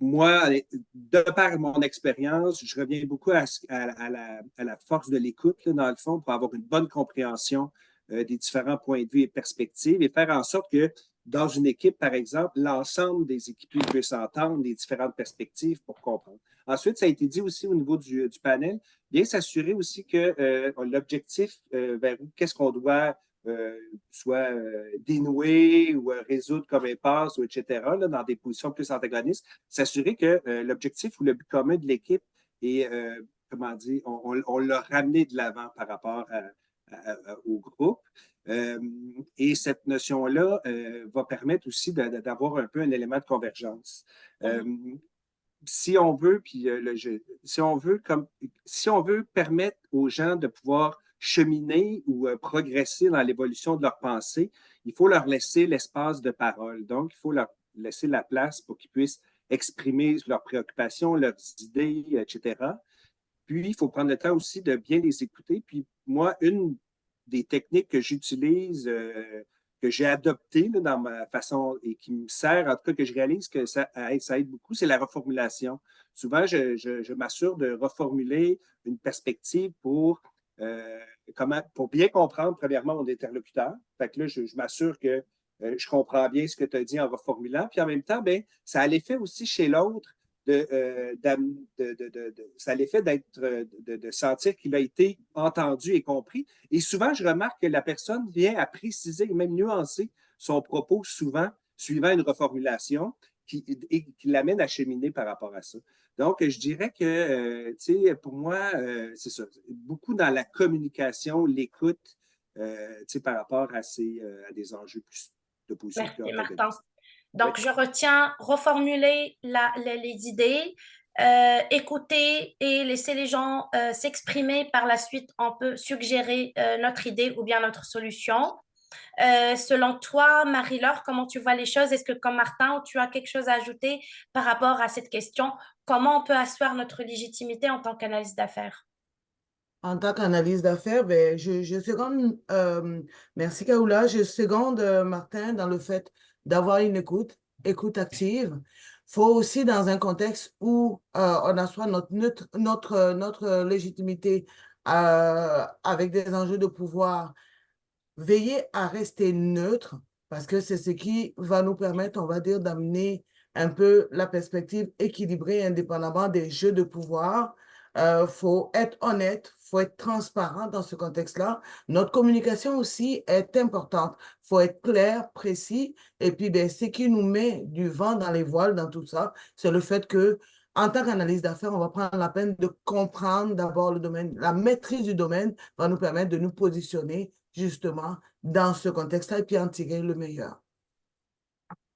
moi, de par mon expérience, je reviens beaucoup à la force de l'écoute, là, dans le fond, pour avoir une bonne compréhension des différents points de vue et perspectives et faire en sorte que dans une équipe, par exemple, l'ensemble des équipiers puissent s'entendre des différentes perspectives pour comprendre. Ensuite, ça a été dit aussi au niveau du panel, bien s'assurer aussi que l'objectif vers où, qu'est-ce qu'on doit soit dénouer ou résoudre comme impasse, ou etc., là, dans des positions plus antagonistes, s'assurer que l'objectif ou le but commun de l'équipe est, comment dire, on l'a ramené de l'avant par rapport au groupe. Et cette notion-là va permettre aussi d'avoir un peu un élément de convergence. Si on veut, puis si on veut permettre aux gens de pouvoir cheminer ou progresser dans l'évolution de leur pensée, il faut leur laisser l'espace de parole. Donc, il faut leur laisser la place pour qu'ils puissent exprimer leurs préoccupations, leurs idées, etc. Puis, il faut prendre le temps aussi de bien les écouter. Puis, moi, une des techniques que j'utilise, que j'ai adoptées là, dans ma façon et qui me sert, en tout cas que je réalise que ça aide beaucoup, c'est la reformulation. Souvent, je m'assure de reformuler une perspective pour bien comprendre, premièrement, mon interlocuteur. Fait que là, je m'assure que je comprends bien ce que tu as dit en reformulant. Puis en même temps, ben, ça a l'effet aussi chez l'autre ça a l'effet de sentir qu'il a été entendu et compris. Et souvent, je remarque que la personne vient à préciser et même nuancer son propos, souvent suivant une reformulation qui l'amène à cheminer par rapport à ça. Donc, je dirais que, tu sais, pour moi, c'est ça, beaucoup dans la communication, l'écoute, tu sais, par rapport à des enjeux plus de position plus Merci, Martin. antagonistes. Donc, je retiens reformuler les idées, écouter et laisser les gens s'exprimer. Par la suite, on peut suggérer notre idée ou bien notre solution. Selon toi, Marie-Laure, comment tu vois les choses? Est-ce que, comme Martin, tu as quelque chose à ajouter par rapport à cette question? Comment on peut asseoir notre légitimité en tant qu'analyste d'affaires? En tant qu'analyse d'affaires, ben, je seconde, merci Kaoula, je seconde Martin dans le fait d'avoir une écoute active. Il faut aussi, dans un contexte où on assoit notre légitimité avec des enjeux de pouvoir, veiller à rester neutre parce que c'est ce qui va nous permettre, on va dire, d'amener un peu la perspective équilibrée indépendamment des jeux de pouvoir. Faut être honnête, faut être transparent dans ce contexte-là. Notre communication aussi est importante. Faut être clair, précis. Et puis, ben, ce qui nous met du vent dans les voiles dans tout ça, c'est le fait que, en tant qu'analyse d'affaires, on va prendre la peine de comprendre d'abord le domaine. La maîtrise du domaine va nous permettre de nous positionner justement dans ce contexte-là et puis en tirer le meilleur.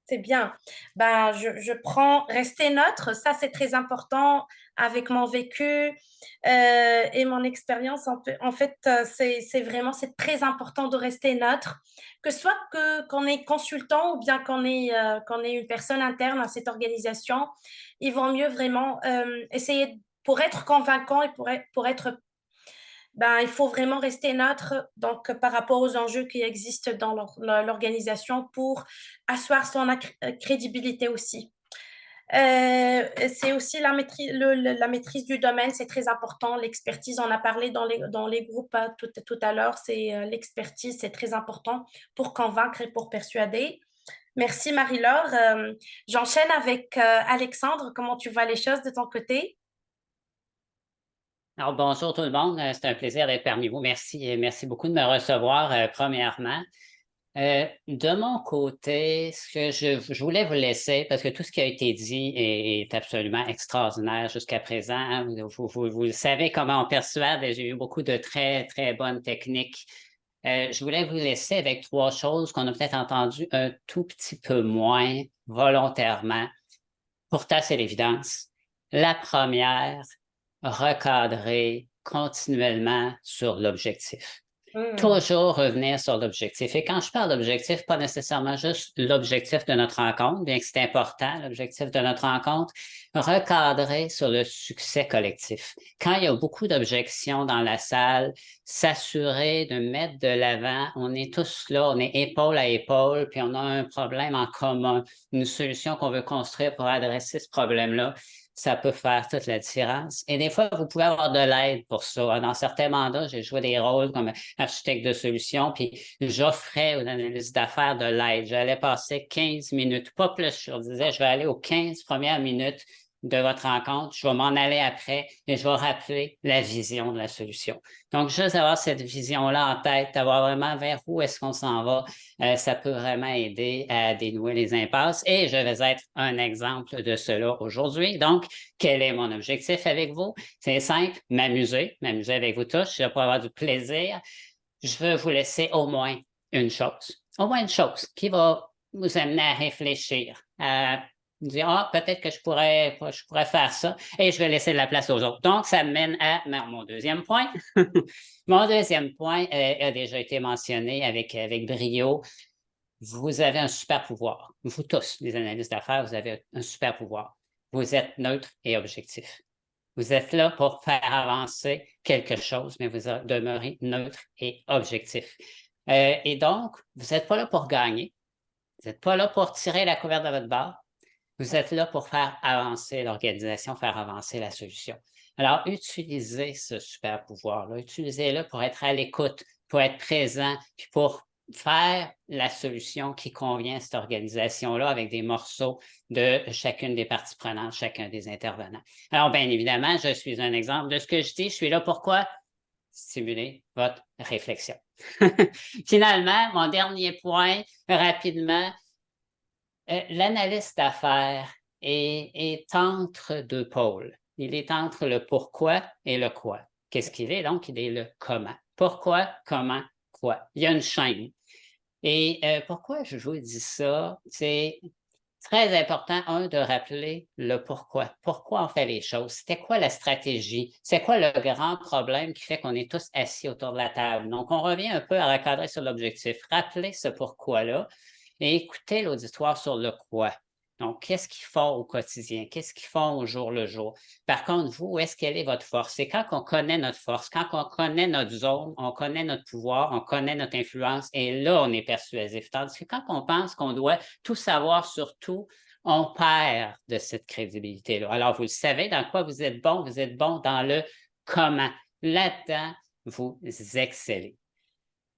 C'est bien. Ben, je prends rester neutre. Ça, c'est très important avec mon vécu et mon expérience. En fait, c'est vraiment, c'est très important de rester neutre. Que ce soit qu'on est consultant ou bien qu'on est une personne interne à cette organisation, il vaut mieux vraiment essayer pour être convaincant et pour être ben, il faut vraiment rester neutre donc, par rapport aux enjeux qui existent dans l'organisation pour asseoir son crédibilité aussi. C'est aussi la maîtrise du domaine, c'est très important. L'expertise, on a parlé dans les groupes tout à l'heure, c'est l'expertise, c'est très important pour convaincre et pour persuader. Merci Marie-Laure. J'enchaîne avec Alexandre. Comment tu vois les choses de ton côté? Alors, bonjour tout le monde. C'est un plaisir d'être parmi vous. Merci beaucoup de me recevoir, premièrement. De mon côté, ce que je voulais vous laisser, parce que tout ce qui a été dit est absolument extraordinaire jusqu'à présent, hein. Vous savez comment on persuade, et j'ai eu beaucoup de très, très bonnes techniques. Je voulais vous laisser avec 3 choses qu'on a peut-être entendues un tout petit peu moins volontairement. Pourtant, c'est l'évidence. La première, recadrer continuellement sur l'objectif. Toujours revenir sur l'objectif. Et quand je parle d'objectif, pas nécessairement juste l'objectif de notre rencontre, bien que c'est important, l'objectif de notre rencontre, recadrer sur le succès collectif. Quand il y a beaucoup d'objections dans la salle, s'assurer de mettre de l'avant, on est tous là, on est épaule à épaule, puis on a un problème en commun, une solution qu'on veut construire pour adresser ce problème-là. Ça peut faire toute la différence. Et des fois, vous pouvez avoir de l'aide pour ça. Dans certains mandats, j'ai joué des rôles comme architecte de solution, puis j'offrais aux analystes d'affaires de l'aide. J'allais passer 15 minutes, pas plus. Je leur disais, je vais aller aux 15 premières minutes de votre rencontre, je vais m'en aller après et je vais rappeler la vision de la solution. Donc, juste avoir cette vision-là en tête, d'avoir vraiment vers où est-ce qu'on s'en va, ça peut vraiment aider à dénouer les impasses. Et je vais être un exemple de cela aujourd'hui. Donc, quel est mon objectif avec vous? C'est simple, m'amuser avec vous tous, je vais avoir du plaisir. Je veux vous laisser au moins une chose qui va vous amener à réfléchir, à dire, peut-être que je pourrais faire ça, et je vais laisser de la place aux autres. Donc, ça mène à mon deuxième point. Mon deuxième point a déjà été mentionné avec brio. Vous avez un super pouvoir. Vous tous, les analystes d'affaires, vous avez un super pouvoir. Vous êtes neutre et objectif. Vous êtes là pour faire avancer quelque chose, mais vous demeurez neutre et objectif. Et donc, vous n'êtes pas là pour gagner. Vous n'êtes pas là pour tirer la couverte de votre barre. Vous êtes là pour faire avancer l'organisation, faire avancer la solution. Alors, utilisez ce super pouvoir-là. Utilisez-le pour être à l'écoute, pour être présent, puis pour faire la solution qui convient à cette organisation-là avec des morceaux de chacune des parties prenantes, chacun des intervenants. Alors, bien évidemment, je suis un exemple de ce que je dis. Je suis là pourquoi? Stimuler votre réflexion. Finalement, mon dernier point, rapidement, l'analyste d'affaires est entre 2 pôles. Il est entre le pourquoi et le quoi. Qu'est-ce qu'il est donc? Il est le comment. Pourquoi, comment, quoi. Il y a une chaîne. Et pourquoi je vous dis ça? C'est très important, de rappeler le pourquoi. Pourquoi on fait les choses? C'était quoi la stratégie? C'est quoi le grand problème qui fait qu'on est tous assis autour de la table? Donc, on revient un peu à recadrer sur l'objectif. Rappelez ce pourquoi-là et écoutez l'auditoire sur le quoi. Donc, qu'est-ce qu'ils font au quotidien? Qu'est-ce qu'ils font au jour le jour? Par contre, vous, où est-ce qu'elle est votre force? C'est quand on connaît notre force, quand on connaît notre zone, on connaît notre pouvoir, on connaît notre influence, et là, on est persuasif. Tandis que quand on pense qu'on doit tout savoir sur tout, on perd de cette crédibilité-là. Alors, vous le savez dans quoi vous êtes bon dans le comment. Là-dedans, vous excellez.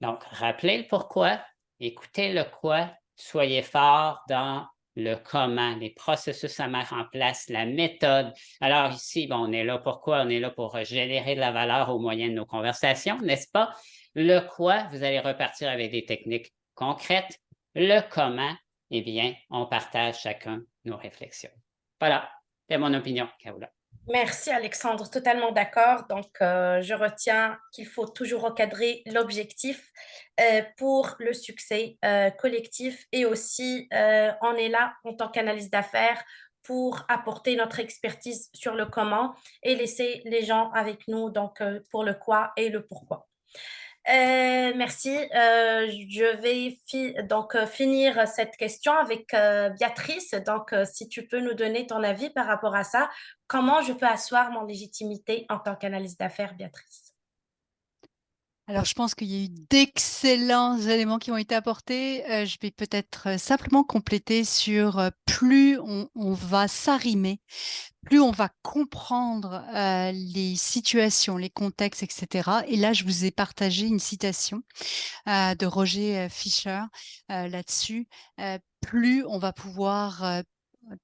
Donc, rappelez le pourquoi, écoutez le quoi, soyez fort dans le comment, les processus à mettre en place, la méthode. Alors ici, on est là pourquoi? On est là pour générer de la valeur au moyen de nos conversations, n'est-ce pas? Le quoi, vous allez repartir avec des techniques concrètes. Le comment, eh bien, on partage chacun nos réflexions. Voilà, c'est mon opinion, Kaoula. Merci Alexandre, totalement d'accord. Donc, je retiens qu'il faut toujours recadrer l'objectif pour le succès collectif et aussi on est là en tant qu'analyste d'affaires pour apporter notre expertise sur le comment et laisser les gens avec nous donc pour le quoi et le pourquoi. Merci. Je vais finir cette question avec Béatrice. Donc, si tu peux nous donner ton avis par rapport à ça, comment je peux asseoir mon légitimité en tant qu'analyste d'affaires, Béatrice? Alors, je pense qu'il y a eu d'excellents éléments qui ont été apportés. Je vais peut-être simplement compléter sur plus on va s'arrimer, plus on va comprendre les situations, les contextes, etc. Et là, je vous ai partagé une citation de Roger Fisher là-dessus. plus on va pouvoir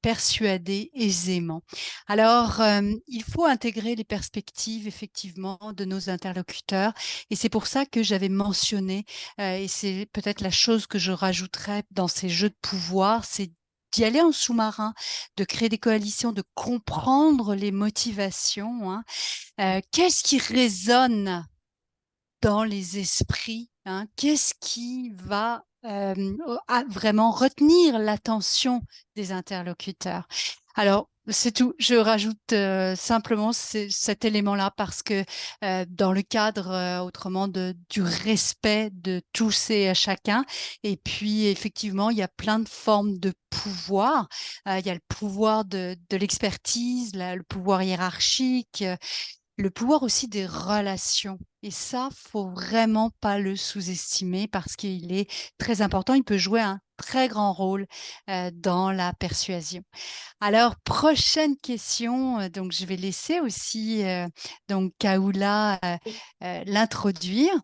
persuader aisément. Alors, il faut intégrer les perspectives, effectivement, de nos interlocuteurs. Et c'est pour ça que j'avais mentionné, et c'est peut-être la chose que je rajouterais dans ces jeux de pouvoir, c'est d'y aller en sous-marin, de créer des coalitions, de comprendre les motivations. Hein. Qu'est-ce qui résonne dans les esprits, hein? Qu'est-ce qui va vraiment retenir l'attention des interlocuteurs? Alors, c'est tout. Je rajoute simplement cet élément-là parce que dans le cadre autrement du respect de tous et chacun, et puis effectivement, il y a plein de formes de pouvoir. Il y a le pouvoir de l'expertise, le pouvoir hiérarchique, le pouvoir aussi des relations. Et ça, faut vraiment pas le sous-estimer parce qu'il est très important. Il peut jouer un très grand rôle dans la persuasion. Alors, prochaine question. Donc, je vais laisser aussi donc Kaoula l'introduire.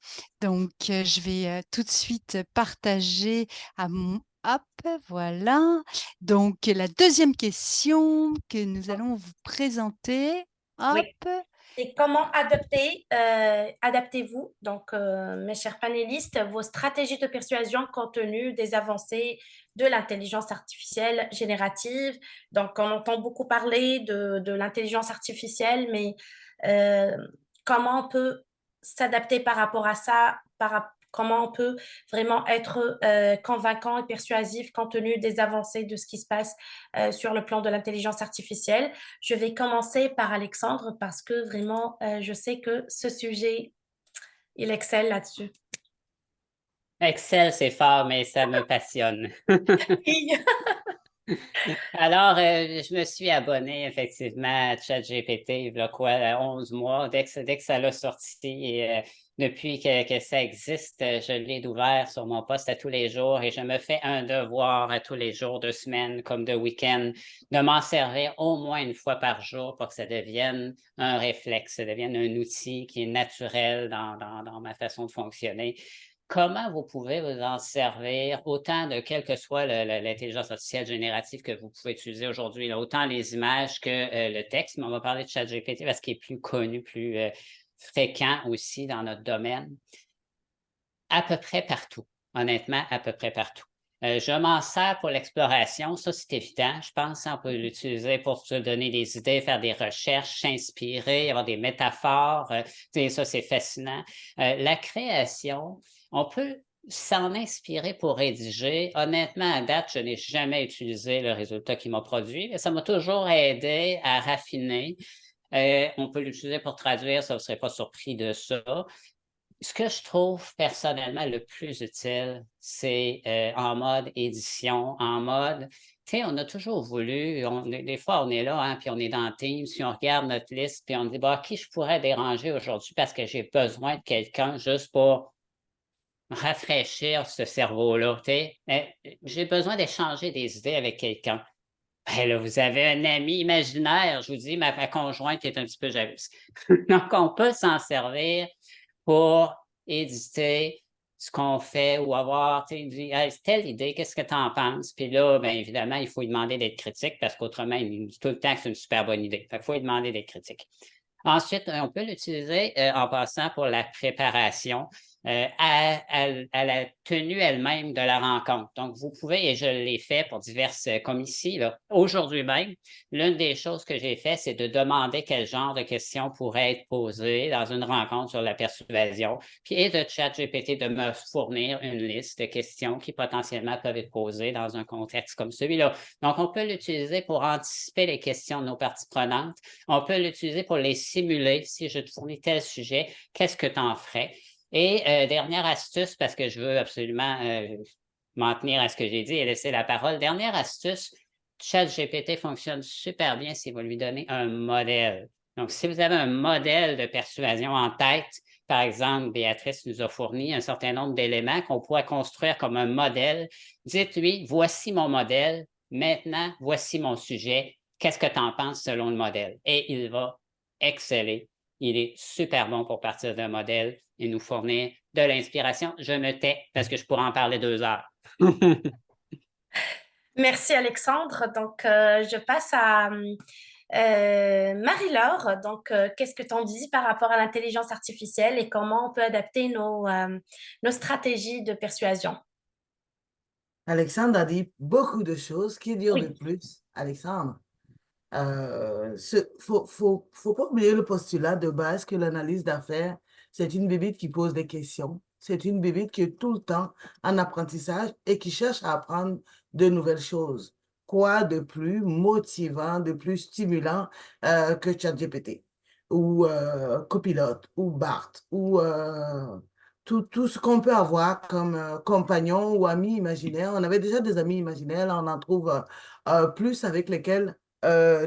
Donc, je vais tout de suite partager à mon Hop, voilà. Donc, la deuxième question que nous allons vous présenter. Hop. Oui. Et comment adaptez-vous, donc mes chers panélistes, vos stratégies de persuasion compte tenu des avancées de l'intelligence artificielle générative? Donc, on entend beaucoup parler de l'intelligence artificielle, mais comment on peut s'adapter par rapport à ça, comment on peut vraiment être convaincant et persuasif compte tenu des avancées de ce qui se passe sur le plan de l'intelligence artificielle. Je vais commencer par Alexandre parce que vraiment, je sais que ce sujet, il excelle là-dessus. Excel, c'est fort, mais ça me passionne. Oui. Alors, je me suis abonné effectivement à ChatGPT il y a quoi, 11 mois, dès que ça l'a sorti. Et depuis que ça existe, je l'ai ouvert sur mon poste à tous les jours et je me fais un devoir à tous les jours, de semaine comme de week-end, de m'en servir au moins une fois par jour pour que ça devienne un réflexe, ça devienne un outil qui est naturel dans ma façon de fonctionner. Comment vous pouvez vous en servir, autant de quelle que soit l'intelligence artificielle générative que vous pouvez utiliser aujourd'hui, là, autant les images que le texte, mais on va parler de ChatGPT parce qu'il est plus connu, plus fréquent aussi dans notre domaine. À peu près partout, honnêtement, à peu près partout. Je m'en sers pour l'exploration, ça c'est évident. Je pense qu'on peut l'utiliser pour se donner des idées, faire des recherches, s'inspirer, avoir des métaphores. Ça c'est fascinant. La création, on peut s'en inspirer pour rédiger. Honnêtement, à date, je n'ai jamais utilisé le résultat qui m'a produit, mais ça m'a toujours aidé à raffiner. On peut l'utiliser pour traduire, ça ne serait pas surpris de ça. Ce que je trouve personnellement le plus utile, c'est en mode édition, en mode, tu sais, on a toujours voulu, des fois on est là, hein, puis on est dans Teams, puis on regarde notre liste, puis on dit, bah, qui je pourrais déranger aujourd'hui parce que j'ai besoin de quelqu'un juste pour rafraîchir ce cerveau-là, tu sais. J'ai besoin d'échanger des idées avec quelqu'un. Ben là, vous avez un ami imaginaire, je vous dis, ma conjointe qui est un petit peu jalouse. Donc, on peut s'en servir pour éditer ce qu'on fait ou avoir, tu sais, dit, hey, telle idée, qu'est-ce que tu en penses? Puis là, bien évidemment, il faut lui demander d'être critique parce qu'autrement, il nous dit tout le temps que c'est une super bonne idée. Il faut lui demander d'être critique. Ensuite, on peut l'utiliser en passant pour la préparation à la tenue elle-même de la rencontre. Donc, vous pouvez, et je l'ai fait pour diverses, comme ici, aujourd'hui même, l'une des choses que j'ai fait, c'est de demander quel genre de questions pourraient être posées dans une rencontre sur la persuasion, puis et de ChatGPT de me fournir une liste de questions qui potentiellement peuvent être posées dans un contexte comme celui-là. Donc, on peut l'utiliser pour anticiper les questions de nos parties prenantes. On peut l'utiliser pour les simuler. Si je te fournis tel sujet, qu'est-ce que tu en ferais? Et dernière astuce, parce que je veux absolument m'en tenir à ce que j'ai dit et laisser la parole. Dernière astuce, ChatGPT fonctionne super bien si vous lui donnez un modèle. Donc, si vous avez un modèle de persuasion en tête, par exemple, Béatrice nous a fourni un certain nombre d'éléments qu'on pourrait construire comme un modèle, dites-lui, voici mon modèle, maintenant, voici mon sujet, qu'est-ce que tu en penses selon le modèle? Et il va exceller. Il est super bon pour partir d'un modèle et nous fournir de l'inspiration. Je me tais parce que je pourrais en parler 2 heures. Merci Alexandre. Donc, je passe à Marie-Laure. Donc, qu'est-ce que tu en dis par rapport à l'intelligence artificielle et comment on peut adapter nos stratégies de persuasion? Alexandre a dit beaucoup de choses. Qui dire de Oui. plus, Alexandre? Faut pas oublier le postulat de base que l'analyse d'affaires, c'est une bébite qui pose des questions. C'est une bébite qui est tout le temps en apprentissage et qui cherche à apprendre de nouvelles choses. Quoi de plus motivant, de plus stimulant que ChatGPT ou Copilot ou Bart ou tout ce qu'on peut avoir comme compagnon ou ami imaginaire. On avait déjà des amis imaginaires, là, on en trouve plus avec lesquels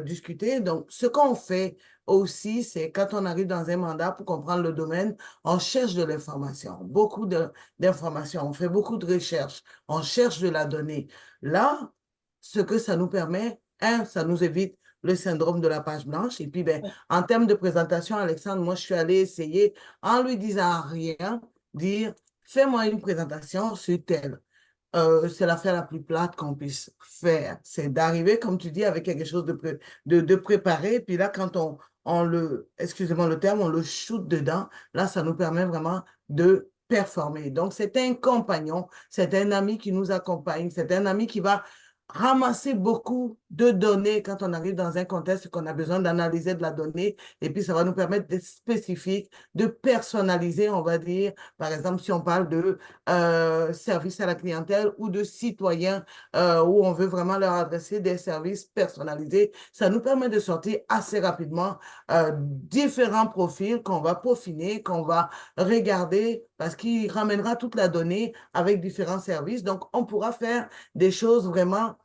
discuter. Donc, ce qu'on fait aussi, c'est quand on arrive dans un mandat pour comprendre le domaine, on cherche de l'information, beaucoup d'informations, on fait beaucoup de recherches, on cherche de la donnée. Là, ce que ça nous permet, ça nous évite le syndrome de la page blanche. Et puis, ben, en termes de présentation, Alexandre, moi, je suis allée essayer, en lui disant rien, dire, fais-moi une présentation sur tel. C'est l'affaire la plus plate qu'on puisse faire. C'est d'arriver, comme tu dis, avec quelque chose de préparé. Puis là, quand on le, excusez-moi le terme, on le shoot dedans, là, ça nous permet vraiment de performer. Donc, c'est un compagnon, c'est un ami qui nous accompagne, c'est un ami qui va ramasser beaucoup de données quand on arrive dans un contexte qu'on a besoin d'analyser de la donnée. Et puis, ça va nous permettre d'être spécifique, de personnaliser, on va dire. Par exemple, si on parle de service à la clientèle ou de citoyens où on veut vraiment leur adresser des services personnalisés, ça nous permet de sortir assez rapidement différents profils qu'on va peaufiner, qu'on va regarder parce qu'il ramènera toute la donnée avec différents services. Donc, on pourra faire des choses vraiment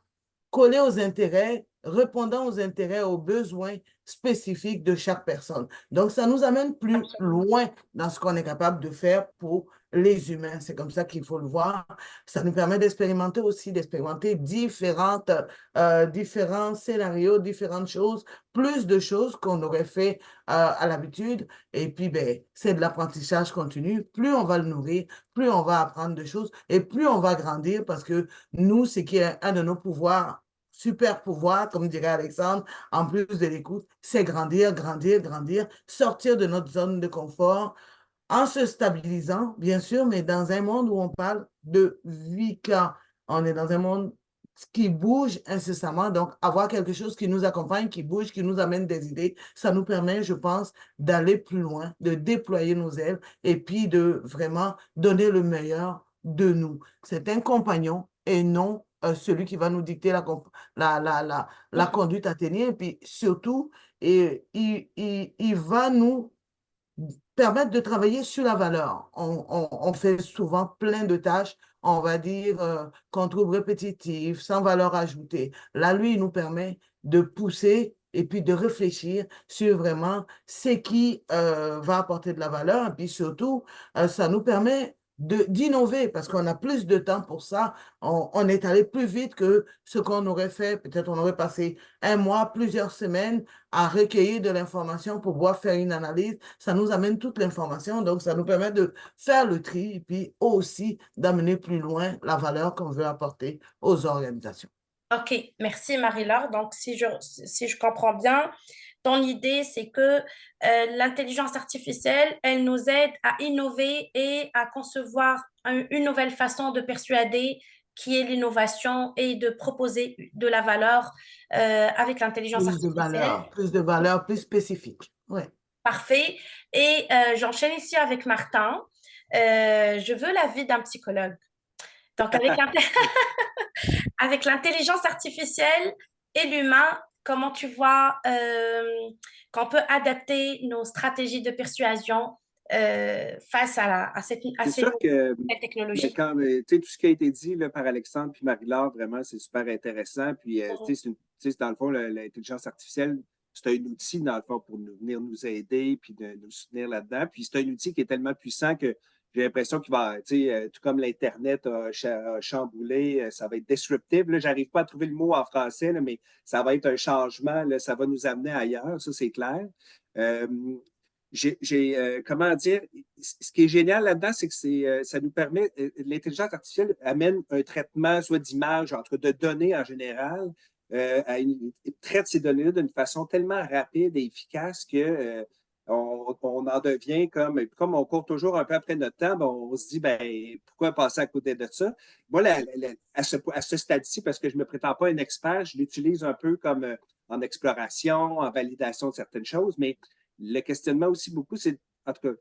collées aux intérêts, répondant aux intérêts, aux besoins spécifiques de chaque personne. Donc, ça nous amène plus loin dans ce qu'on est capable de faire pour les humains. C'est comme ça qu'il faut le voir. Ça nous permet d'expérimenter aussi, d'expérimenter différents scénarios, différentes choses, plus de choses qu'on aurait fait à l'habitude. Et puis, ben, c'est de l'apprentissage continu. Plus on va le nourrir, plus on va apprendre de choses et plus on va grandir parce que nous, c'est qui est un de nos pouvoirs, super pouvoir, comme dirait Alexandre, en plus de l'écoute, c'est grandir, grandir, grandir, sortir de notre zone de confort en se stabilisant, bien sûr, mais dans un monde où on parle de VICA. On est dans un monde qui bouge incessamment, donc avoir quelque chose qui nous accompagne, qui bouge, qui nous amène des idées, ça nous permet, je pense, d'aller plus loin, de déployer nos ailes et puis de vraiment donner le meilleur de nous. C'est un compagnon et non celui qui va nous dicter la conduite à tenir. Et puis surtout, il va nous permettre de travailler sur la valeur. On fait souvent plein de tâches, on va dire, qu'on trouve répétitives, sans valeur ajoutée. Là, lui, il nous permet de pousser et puis de réfléchir sur vraiment ce qui va apporter de la valeur. Et puis surtout, ça nous permet d'innover parce qu'on a plus de temps pour ça. On est allé plus vite que ce qu'on aurait fait. Peut-être on aurait passé un mois, plusieurs semaines à recueillir de l'information pour pouvoir faire une analyse. Ça nous amène toute l'information, donc ça nous permet de faire le tri et puis aussi d'amener plus loin la valeur qu'on veut apporter aux organisations. Ok, merci Marie-Laure. Donc, si je comprends bien, ton idée, c'est que l'intelligence artificielle, elle nous aide à innover et à concevoir une nouvelle façon de persuader qui est l'innovation et de proposer de la valeur avec l'intelligence artificielle. Plus de valeur, plus spécifique. Oui. Parfait. Et j'enchaîne ici avec Martin. Je veux l'avis d'un psychologue. Donc, avec l'intelligence artificielle et l'humain, comment tu vois qu'on peut adapter nos stratégies de persuasion face à cette C'est sûr que nouvelle technologie? tout ce qui a été dit là, par Alexandre puis Marie-Laure, vraiment, c'est super intéressant. Puis, dans le fond, l'intelligence artificielle, c'est un outil, dans le fond, pour venir nous aider puis de nous soutenir là-dedans. Puis, c'est un outil qui est tellement puissant que j'ai l'impression qu'il va, tout comme l'Internet a chamboulé, ça va être disruptive. Je n'arrive pas à trouver le mot en français, mais ça va être un changement, là, ça va nous amener ailleurs, ça, c'est clair. comment dire, ce qui est génial là-dedans, c'est que ça nous permet, l'intelligence artificielle amène un traitement, soit d'image, en tout cas de données en général, traite ces données-là d'une façon tellement rapide et efficace que on en devient comme on court toujours un peu après notre temps, ben, on se dit, ben, pourquoi passer à côté de ça? Moi, à ce stade-ci, parce que je ne me prétends pas un expert, je l'utilise un peu comme en exploration, en validation de certaines choses, mais le questionnement aussi beaucoup, c'est en tout cas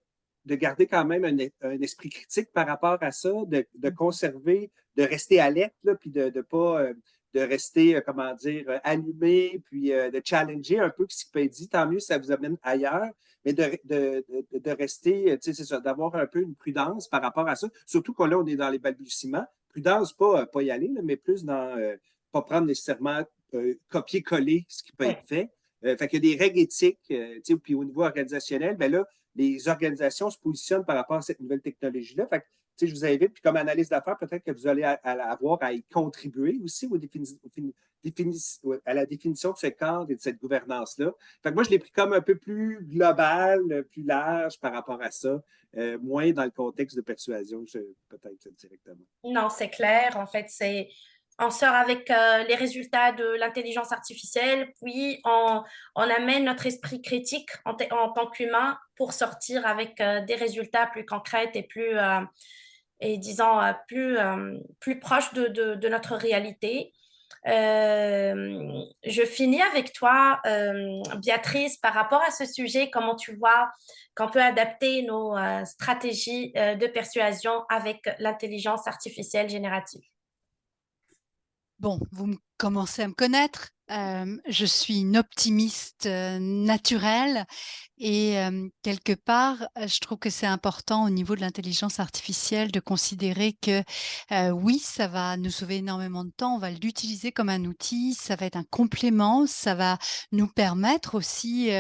de garder quand même un esprit critique par rapport à ça, de conserver, de rester alerte, là, puis de ne pas de rester, comment dire, allumé, puis de challenger un peu ce qui peut être dit. Tant mieux si ça vous amène ailleurs, mais de rester, tu sais, c'est ça, d'avoir un peu une prudence par rapport à ça. Surtout qu'on là, on est dans les balbutiements. Prudence, pas y aller, là, mais plus dans pas prendre nécessairement copier-coller ce qui peut être fait. Fait qu'il y a des règles éthiques, puis au niveau organisationnel, ben là, les organisations se positionnent par rapport à cette nouvelle technologie-là. Fait que, je vous invite, puis comme analyste d'affaires, peut-être que vous allez avoir à y contribuer aussi à la définition de ce cadre et de cette gouvernance-là. Fait que moi, je l'ai pris comme un peu plus global, plus large par rapport à ça, moins dans le contexte de persuasion, peut-être directement. Non, c'est clair. En fait, on sort avec les résultats de l'intelligence artificielle, puis on amène notre esprit critique en tant qu'humain pour sortir avec des résultats plus concrets et disons, plus proches de notre réalité. Je finis avec toi, Béatrice, par rapport à ce sujet, comment tu vois qu'on peut adapter nos stratégies de persuasion avec l'intelligence artificielle générative? Bon, vous commencez à me connaître. Je suis une optimiste naturelle et quelque part, je trouve que c'est important au niveau de l'intelligence artificielle de considérer que oui, ça va nous sauver énormément de temps, on va l'utiliser comme un outil, ça va être un complément, ça va nous permettre aussi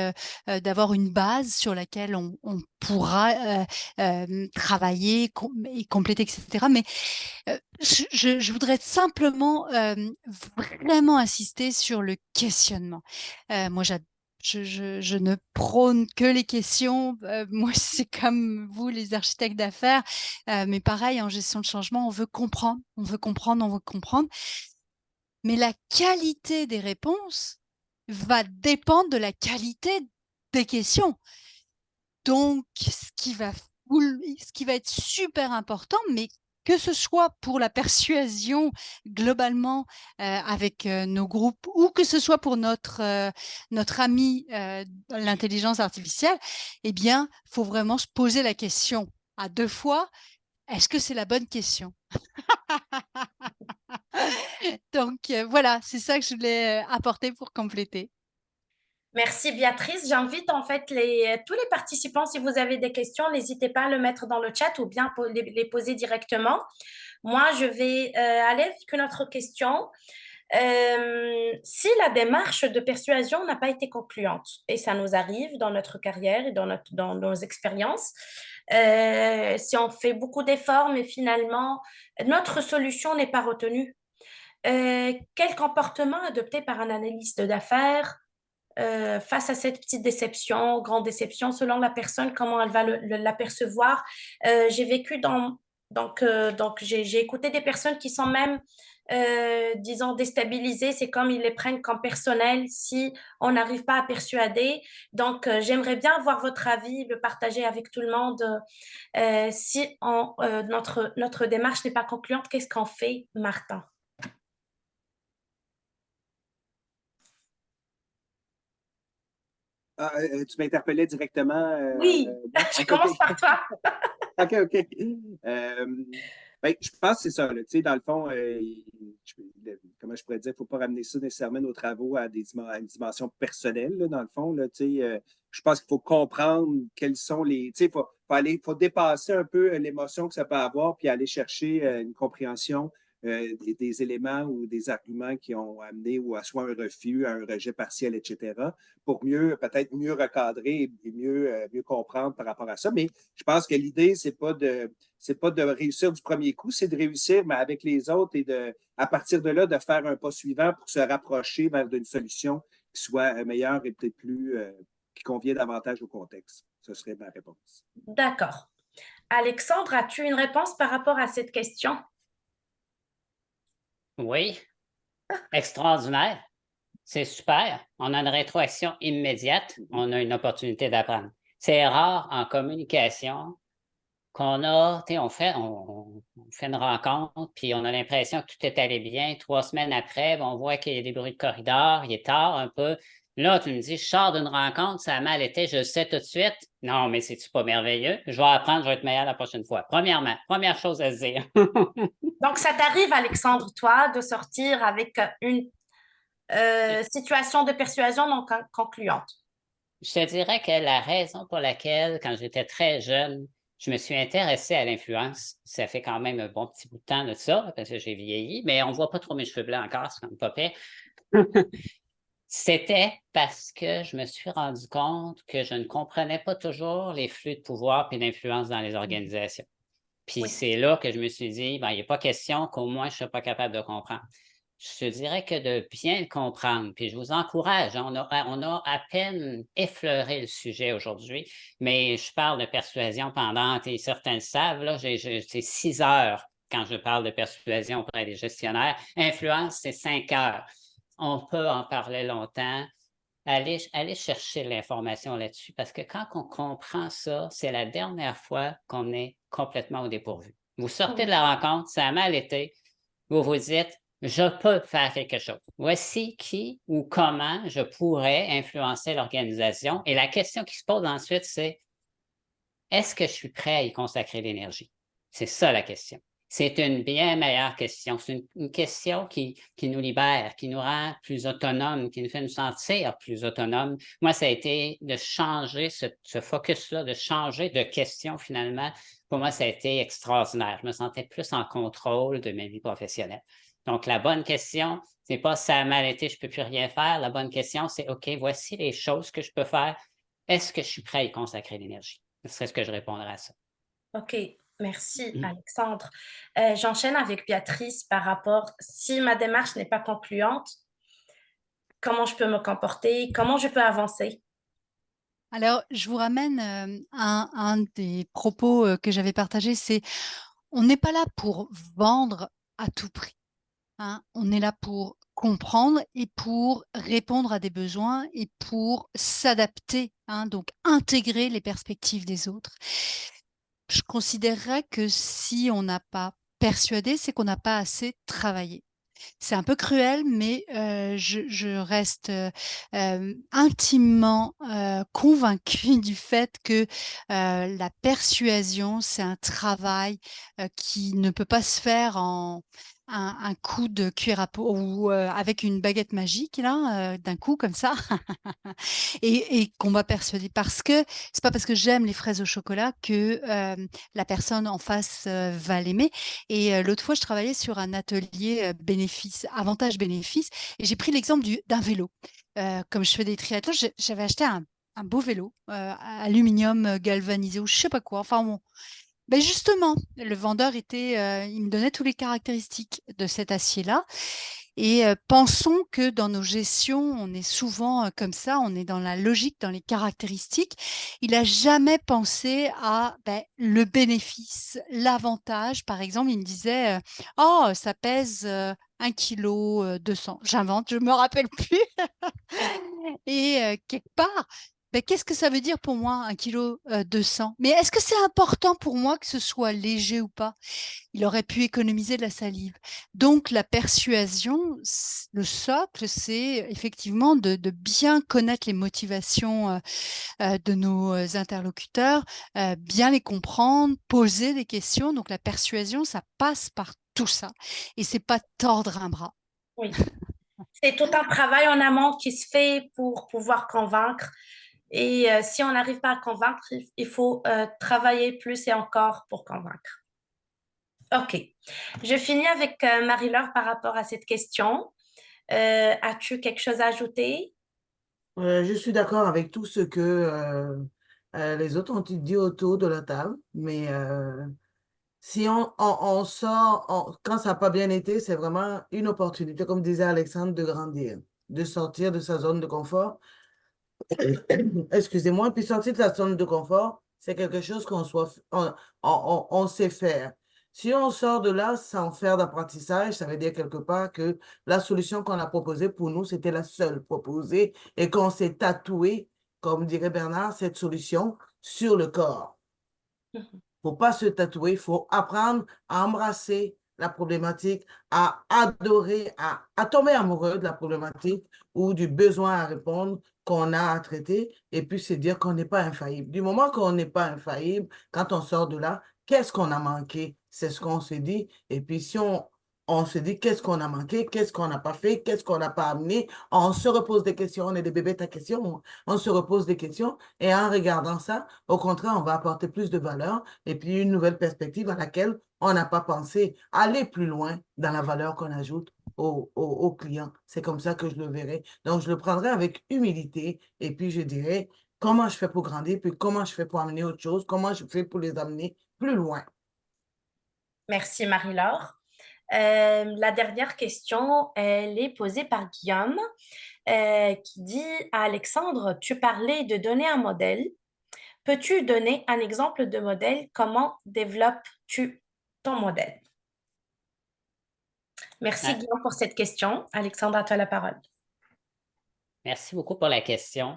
d'avoir une base sur laquelle on pourra travailler et compléter, etc. Mais je voudrais simplement vraiment insister sur le questionnement. Moi, je ne prône que les questions. Moi, c'est comme vous, les architectes d'affaires, mais pareil, en gestion de changement, on veut comprendre, on veut comprendre, on veut comprendre. Mais la qualité des réponses va dépendre de la qualité des questions. Donc, ce qui va être super important, mais que ce soit pour la persuasion globalement avec nos groupes ou que ce soit pour notre ami l'intelligence artificielle, eh bien, il faut vraiment se poser la question à deux fois, est-ce que c'est la bonne question? Donc, voilà, c'est ça que je voulais apporter pour compléter. Merci Béatrice. J'invite en fait tous les participants, si vous avez des questions, n'hésitez pas à le mettre dans le chat ou bien les poser directement. Moi, je vais aller avec une autre question. Si la démarche de persuasion n'a pas été concluante, et ça nous arrive dans notre carrière et dans nos expériences, si on fait beaucoup d'efforts, mais finalement, notre solution n'est pas retenue, quel comportement adopté par un analyste d'affaires face à cette petite déception, grande déception, selon la personne, comment elle va l'apercevoir. J'ai vécu donc j'ai écouté des personnes qui sont même, disons, déstabilisées. C'est comme ils les prennent comme personnel si on n'arrive pas à persuader. Donc, j'aimerais bien avoir votre avis, le partager avec tout le monde. Si notre démarche n'est pas concluante, qu'est-ce qu'on fait, Martin? Tu m'interpellais directement. Oui, je commence par toi. OK. Ben, je pense que c'est ça. Là, dans le fond, comment je pourrais dire, il ne faut pas ramener ça nécessairement nos travaux à une dimension personnelle, là, dans le fond. Là, je pense qu'il faut comprendre quels sont les. Il faut dépasser un peu l'émotion que ça peut avoir puis aller chercher une compréhension des éléments ou des arguments qui ont amené ou à soit un refus, à un rejet partiel, etc., pour peut-être mieux recadrer et mieux comprendre par rapport à ça. Mais je pense que l'idée, c'est pas de réussir du premier coup, c'est de réussir, mais avec les autres et à partir de là, de faire un pas suivant pour se rapprocher vers une solution qui soit meilleure et peut-être plus, qui convient davantage au contexte. Ce serait ma réponse. D'accord. Alexandre, as-tu une réponse par rapport à cette question? Oui, extraordinaire. C'est super. On a une rétroaction immédiate. On a une opportunité d'apprendre. C'est rare en communication qu'on a, tu sais, on fait une rencontre, puis on a l'impression que tout est allé bien. 3 semaines après, ben, on voit qu'il y a des bruits de corridor, il est tard un peu. Là, tu me dis, je sors d'une rencontre, ça a mal été, je le sais tout de suite. Non, mais c'est-tu pas merveilleux? Je vais apprendre, je vais être meilleur la prochaine fois. Premièrement, première chose à se dire. Donc, ça t'arrive, Alexandre, toi, de sortir avec une situation de persuasion non concluante. Je te dirais que la raison pour laquelle, quand j'étais très jeune, je me suis intéressé à l'influence, ça fait quand même un bon petit bout de temps de ça, parce que j'ai vieilli, mais on ne voit pas trop mes cheveux blancs encore, c'est comme pas pire. C'était parce que je me suis rendu compte que je ne comprenais pas toujours les flux de pouvoir et d'influence dans les organisations. Puis Oui. c'est là que je me suis dit, ben, il n'est pas question qu'au moins je ne sois pas capable de comprendre. Je te dirais que de bien le comprendre, puis je vous encourage, hein, on a à peine effleuré le sujet aujourd'hui, mais je parle de persuasion pendant, et certains le savent, là, c'est 6 heures quand je parle de persuasion auprès des gestionnaires. Influence, c'est 5 heures. On peut en parler longtemps. Allez chercher l'information là-dessus, parce que quand on comprend ça, c'est la dernière fois qu'on est complètement au dépourvu. Vous sortez de la rencontre, ça a mal été, vous vous dites, je peux faire quelque chose. Voici qui ou comment je pourrais influencer l'organisation. Et la question qui se pose ensuite, c'est, est-ce que je suis prêt à y consacrer l'énergie? C'est ça la question. C'est une bien meilleure question. C'est une question qui nous libère, qui nous rend plus autonomes, qui nous fait nous sentir plus autonomes. Moi, ça a été de changer ce focus-là, de changer de question finalement. Pour moi, ça a été extraordinaire. Je me sentais plus en contrôle de ma vie professionnelle. Donc, la bonne question, c'est pas ça a mal été, je ne peux plus rien faire. La bonne question, c'est OK, voici les choses que je peux faire. Est-ce que je suis prêt à y consacrer l'énergie? Ce serait ce que je répondrais à ça. OK, merci Alexandre. J'enchaîne avec Béatrice par rapport, si ma démarche n'est pas concluante, comment je peux me comporter, comment je peux avancer? Alors, je vous ramène un des propos que j'avais partagé, c'est on n'est pas là pour vendre à tout prix. Hein. On est là pour comprendre et pour répondre à des besoins et pour s'adapter, hein, donc intégrer les perspectives des autres. Je considérerais que si on n'a pas persuadé, c'est qu'on n'a pas assez travaillé. C'est un peu cruel, mais je reste intimement convaincue du fait que la persuasion, c'est un travail qui ne peut pas se faire en un coup de cuir à peau ou avec une baguette magique, là, d'un coup, comme ça, et qu'on va persuader. Parce que c'est pas parce que j'aime les fraises au chocolat que la personne en face va l'aimer. Et l'autre fois, je travaillais sur un atelier bénéfice, avantage-bénéfice, et j'ai pris l'exemple d'un vélo. Comme je fais des triathlons, j'avais acheté un beau vélo, aluminium galvanisé ou je sais pas quoi. Enfin bon. Ben justement, le vendeur il me donnait toutes les caractéristiques de cet acier-là. Et pensons que dans nos gestions, on est souvent comme ça, on est dans la logique, dans les caractéristiques. Il n'a jamais pensé à le bénéfice, l'avantage. Par exemple, il me disait oh, ça pèse 1 kg 200. J'invente, je ne me rappelle plus. Et quelque part, qu'est-ce que ça veut dire pour moi, 1 kg 200? Mais est-ce que c'est important pour moi que ce soit léger ou pas? Il aurait pu économiser de la salive. Donc, la persuasion, le socle, c'est effectivement de bien connaître les motivations de nos interlocuteurs, bien les comprendre, poser des questions. Donc, la persuasion, ça passe par tout ça. Et c'est pas tordre un bras. Oui, c'est tout un travail en amont qui se fait pour pouvoir convaincre. Et si on n'arrive pas à convaincre, il faut travailler plus et encore pour convaincre. OK. Je finis avec Marie-Laure par rapport à cette question. As-tu quelque chose à ajouter? Je suis d'accord avec tout ce que les autres ont dit autour de la table, mais si on sort, quand ça n'a pas bien été, c'est vraiment une opportunité, comme disait Alexandre, de grandir, de sortir de sa zone de confort excusez-moi, puis sortir de la zone de confort, c'est quelque chose on sait faire. Si on sort de là sans faire d'apprentissage, ça veut dire quelque part que la solution qu'on a proposée pour nous, c'était la seule proposée et qu'on s'est tatoué, comme dirait Bernard, cette solution sur le corps. Faut pas se tatouer, il faut apprendre à embrasser la problématique, à adorer, à tomber amoureux de la problématique ou du besoin à répondre qu'on a à traiter, et puis c'est dire qu'on n'est pas infaillible. Du moment qu'on n'est pas infaillible, quand on sort de là, qu'est-ce qu'on a manqué? C'est ce qu'on se dit. Et puis si on se dit qu'est-ce qu'on a manqué, qu'est-ce qu'on n'a pas fait, qu'est-ce qu'on n'a pas amené, on se repose des questions, on est des bébés à questions, on se repose des questions, et en regardant ça, au contraire, on va apporter plus de valeur et puis une nouvelle perspective à laquelle on n'a pas pensé, aller plus loin dans la valeur qu'on ajoute aux clients. C'est comme ça que je le verrai. Donc, je le prendrai avec humilité et puis je dirai comment je fais pour grandir, puis comment je fais pour amener autre chose, comment je fais pour les amener plus loin. Merci Marie-Laure. La dernière question, elle est posée par Guillaume qui dit à Alexandre, tu parlais de donner un modèle. Peux-tu donner un exemple de modèle? Comment développes-tu ton modèle? Merci Guillaume pour cette question. Alexandre, à toi la parole. Merci beaucoup pour la question.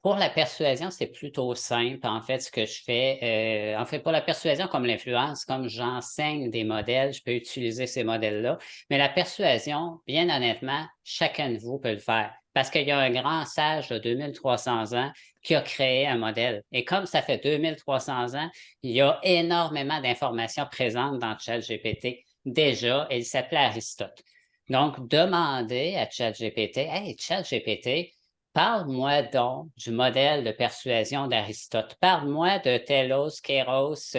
Pour la persuasion, c'est plutôt simple. En fait, ce que je fais, pour la persuasion comme l'influence, comme j'enseigne des modèles, je peux utiliser ces modèles-là. Mais la persuasion, bien honnêtement, chacun de vous peut le faire. Parce qu'il y a un grand sage de 2300 ans qui a créé un modèle. Et comme ça fait 2300 ans, il y a énormément d'informations présentes dans ChatGPT. Déjà, il s'appelait Aristote. Donc, demandez à ChatGPT, « Hey, ChatGPT, parle-moi donc du modèle de persuasion d'Aristote. Parle-moi de telos, kéros,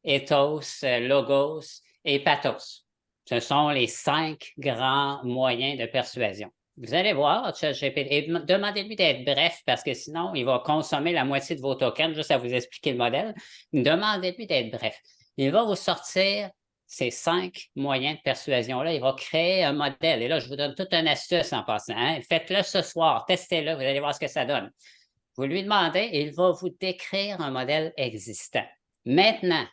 ethos, logos et pathos. » Ce sont les 5 grands moyens de persuasion. Vous allez voir, ChatGPT, et demandez-lui d'être bref parce que sinon, il va consommer la moitié de vos tokens juste à vous expliquer le modèle. Demandez-lui d'être bref. Il va vous sortir ces 5 moyens de persuasion-là, il va créer un modèle. Et là, je vous donne toute une astuce en passant. Hein? Faites-le ce soir, testez-le, vous allez voir ce que ça donne. Vous lui demandez et il va vous décrire un modèle existant. Maintenant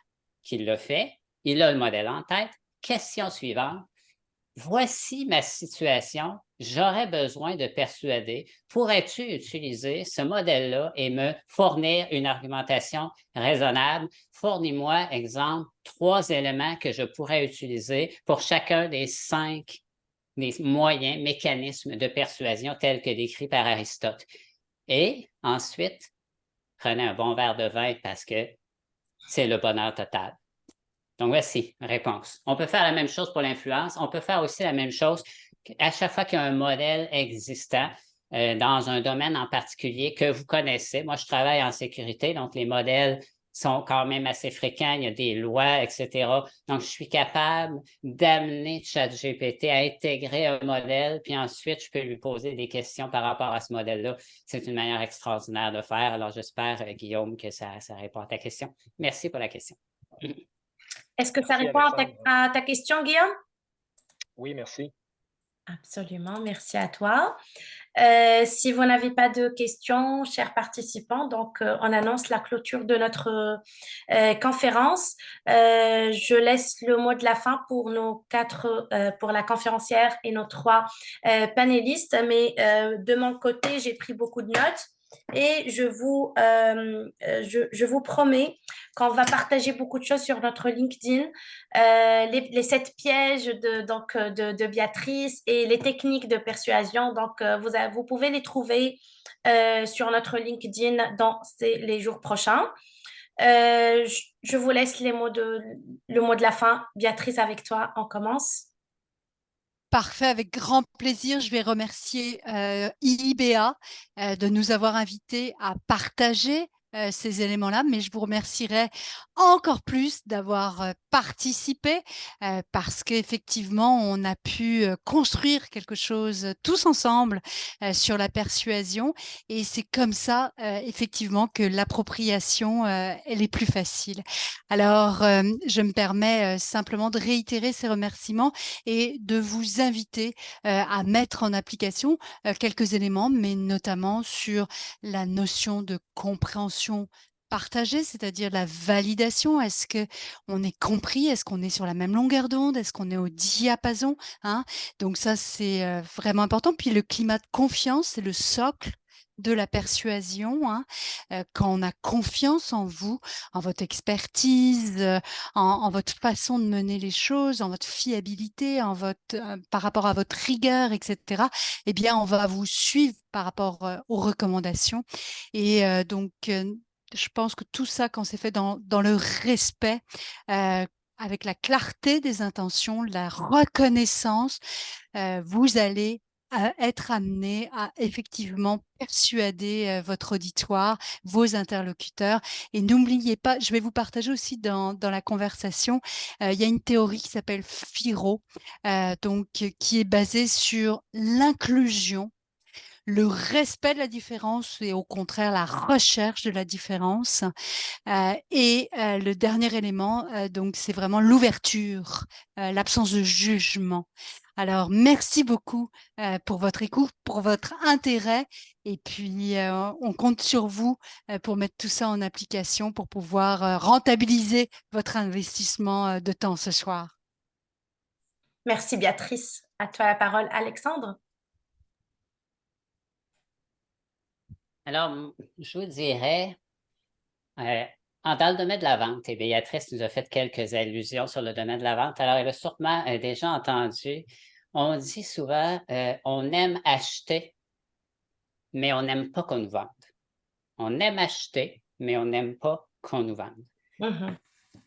qu'il l'a fait, il a le modèle en tête. Question suivante. Voici ma situation, j'aurais besoin de persuader. Pourrais-tu utiliser ce modèle-là et me fournir une argumentation raisonnable? Fournis-moi, exemple, 3 éléments que je pourrais utiliser pour chacun des 5 moyens, mécanismes de persuasion tels que décrits par Aristote. Et ensuite, prenez un bon verre de vin parce que c'est le bonheur total. Donc, voici, réponse. On peut faire la même chose pour l'influence. On peut faire aussi la même chose à chaque fois qu'il y a un modèle existant dans un domaine en particulier que vous connaissez. Moi, je travaille en sécurité, donc les modèles sont quand même assez fréquents. Il y a des lois, etc. Donc, je suis capable d'amener ChatGPT à intégrer un modèle, puis ensuite, je peux lui poser des questions par rapport à ce modèle-là. C'est une manière extraordinaire de faire. Alors, j'espère, Guillaume, que ça répond à ta question. Merci pour la question. Est-ce que ça répond à ta question, Guillaume? Oui, merci. Absolument, merci à toi. Si vous n'avez pas de questions, chers participants, donc on annonce la clôture de notre conférence. Je laisse le mot de la fin pour nos 4, pour la conférencière et nos 3 panélistes, mais de mon côté, j'ai pris beaucoup de notes. Et je vous promets qu'on va partager beaucoup de choses sur notre LinkedIn, les 7 pièges de Béatrice et les techniques de persuasion. Donc, vous pouvez les trouver sur notre LinkedIn dans les jours prochains. Je vous laisse le mot de la fin. Béatrice, avec toi, on commence. Parfait, avec grand plaisir. Je vais remercier IIBA de nous avoir invités à partager ces éléments-là, mais je vous remercierai encore plus d'avoir participé parce qu'effectivement, on a pu construire quelque chose tous ensemble sur la persuasion et c'est comme ça, effectivement, que l'appropriation, elle est plus facile. Alors, je me permets simplement de réitérer ces remerciements et de vous inviter à mettre en application quelques éléments, mais notamment sur la notion de compréhension partagée, c'est-à-dire la validation. Est-ce qu'on est compris? Est-ce qu'on est sur la même longueur d'onde? Est-ce qu'on est au diapason, hein? Donc ça, c'est vraiment important. Puis le climat de confiance, c'est le socle de la persuasion, hein. Quand on a confiance en vous, en votre expertise, en votre façon de mener les choses, en votre fiabilité, par rapport à votre rigueur, etc., eh bien, on va vous suivre par rapport aux recommandations. Et donc, je pense que tout ça, quand c'est fait dans le respect, avec la clarté des intentions, la reconnaissance, vous allez être amené à effectivement persuader votre auditoire, vos interlocuteurs. Et n'oubliez pas, je vais vous partager aussi dans la conversation, il y a une théorie qui s'appelle FIRO, donc qui est basée sur l'inclusion, le respect de la différence et au contraire la recherche de la différence. Le dernier élément, donc c'est vraiment l'ouverture, l'absence de jugement. Alors, merci beaucoup pour votre écoute, pour votre intérêt. Et puis, on compte sur vous pour mettre tout ça en application, pour pouvoir rentabiliser votre investissement de temps ce soir. Merci, Béatrice. À toi la parole, Alexandre. Alors, je vous dirais, dans le domaine de la vente, et Béatrice nous a fait quelques allusions sur le domaine de la vente. Alors, elle a sûrement déjà entendu, on dit souvent, on aime acheter, mais on n'aime pas qu'on nous vende. On aime acheter, mais on n'aime pas qu'on nous vende. Mhm.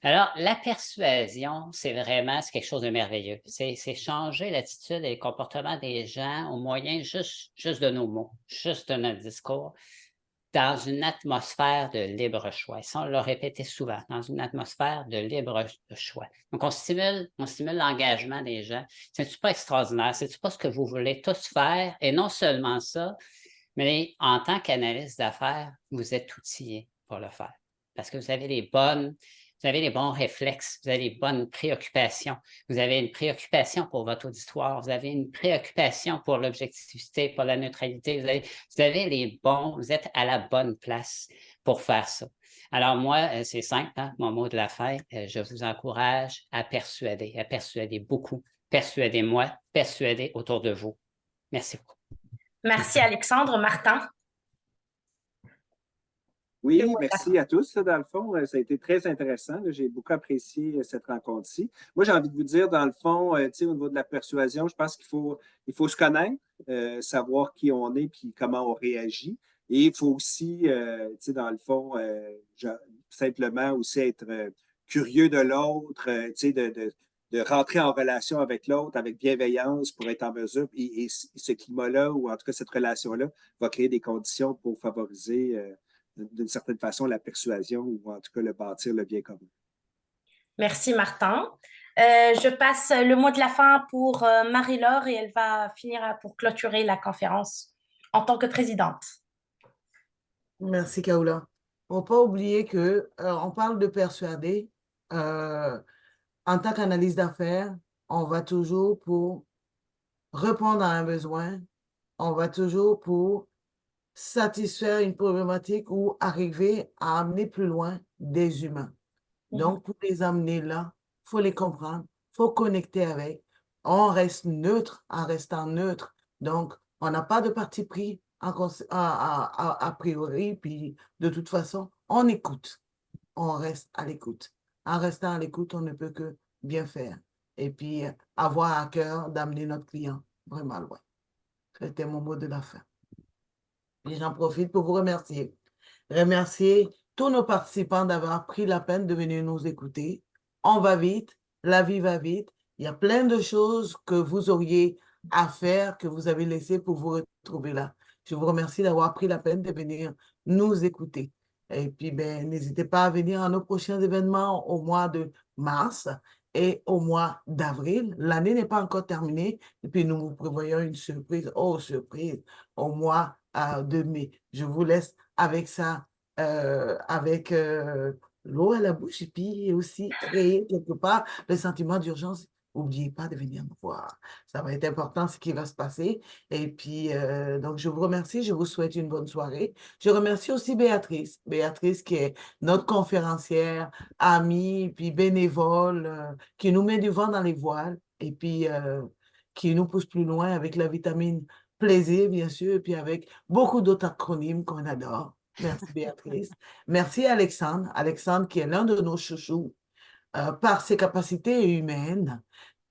Alors, la persuasion, c'est quelque chose de merveilleux. C'est changer l'attitude et le comportement des gens au moyen juste de nos mots, juste de notre discours, dans une atmosphère de libre choix. Ça, on l'a répété souvent, dans une atmosphère de libre choix. Donc, on stimule l'engagement des gens. C'est-tu pas extraordinaire? C'est-tu pas ce que vous voulez tous faire? Et non seulement ça, mais en tant qu'analyste d'affaires, vous êtes outillé pour le faire. Parce que vous avez les bons réflexes, vous avez les bonnes préoccupations, vous avez une préoccupation pour votre auditoire, vous avez une préoccupation pour l'objectivité, pour la neutralité, vous êtes à la bonne place pour faire ça. Alors moi, c'est simple, hein, mon mot de la fin, je vous encourage à persuader beaucoup. Persuadez-moi, persuadez autour de vous. Merci beaucoup. Merci, Alexandre. Martin? Oui, merci à tous. Dans le fond, ça a été très intéressant. J'ai beaucoup apprécié cette rencontre-ci. Moi, j'ai envie de vous dire, dans le fond, au niveau de la persuasion, je pense qu'il faut se connaître, savoir qui on est puis comment on réagit. Et il faut aussi, dans le fond, simplement aussi être curieux de l'autre, de rentrer en relation avec l'autre avec bienveillance pour être en mesure. Et ce climat-là, ou en tout cas cette relation-là, va créer des conditions pour favoriser d'une certaine façon la persuasion ou en tout cas le bâtir le bien commun. Merci, Martin. Je passe le mot de la fin pour Marie-Laure et elle va finir pour clôturer la conférence en tant que présidente. Merci, Kaoula. Il ne faut pas oublier qu'on parle de persuader. En tant qu'analyse d'affaires, on va toujours pour répondre à un besoin, on va toujours pour satisfaire une problématique ou arriver à amener plus loin des humains. Donc, pour les amener là, il faut les comprendre, il faut connecter avec. On reste neutre en restant neutre. Donc, on n'a pas de parti pris a priori, puis de toute façon, on écoute. On reste à l'écoute. En restant à l'écoute, on ne peut que bien faire. Et puis, avoir à cœur d'amener notre client vraiment loin. C'était mon mot de la fin. Et j'en profite pour vous remercier. Remercier tous nos participants d'avoir pris la peine de venir nous écouter. On va vite, la vie va vite. Il y a plein de choses que vous auriez à faire, que vous avez laissées pour vous retrouver là. Je vous remercie d'avoir pris la peine de venir nous écouter. Et puis, ben, n'hésitez pas à venir à nos prochains événements au mois de mars et au mois d'avril. L'année n'est pas encore terminée. Et puis, nous vous prévoyons une surprise, oh, surprise, au mois de mai. Je vous laisse avec ça, avec l'eau à la bouche et puis aussi créer quelque part le sentiment d'urgence. N'oubliez pas de venir nous voir. Ça va être important ce qui va se passer. Et puis, donc, je vous remercie. Je vous souhaite une bonne soirée. Je remercie aussi Béatrice. Béatrice qui est notre conférencière, amie, puis bénévole, qui nous met du vent dans les voiles et puis qui nous pousse plus loin avec la vitamine plaisir, bien sûr, et puis avec beaucoup d'autres acronymes qu'on adore. Merci Béatrice. Merci Alexandre. Alexandre qui est l'un de nos chouchous par ses capacités humaines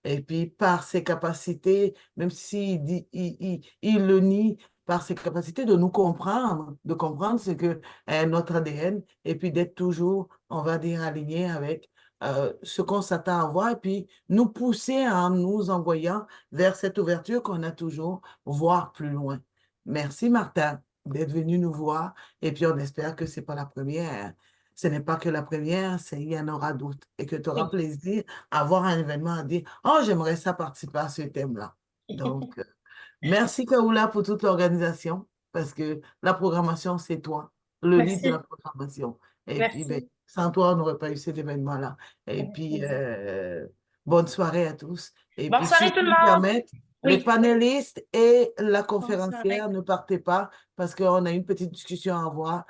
et puis par ses capacités, même s'il dit, il le nie, par ses capacités de nous comprendre, de comprendre ce que est notre ADN, et puis d'être toujours, on va dire, aligné avec ce qu'on s'attend à voir, et puis nous pousser en nous envoyant vers cette ouverture qu'on a toujours, voir plus loin. Merci Martin d'être venu nous voir, et puis on espère que c'est pas la première. Ce n'est pas que la première, il y en aura d'autres, et que tu auras plaisir à voir un événement à dire, oh, j'aimerais ça participer à ce thème-là. Donc, merci Kaoula pour toute l'organisation, parce que la programmation, c'est toi, le lead de la Merci. programmation. Et puis, ben, Merci. sans toi, on n'aurait pas eu cet événement-là. Et puis, bonne soirée à tous. Et Bonne puis, si soirée je tout peux le me monde. permettre, les Oui. panélistes et la Bonne soirée. conférencière, ne partez pas, parce qu'on a une petite discussion à avoir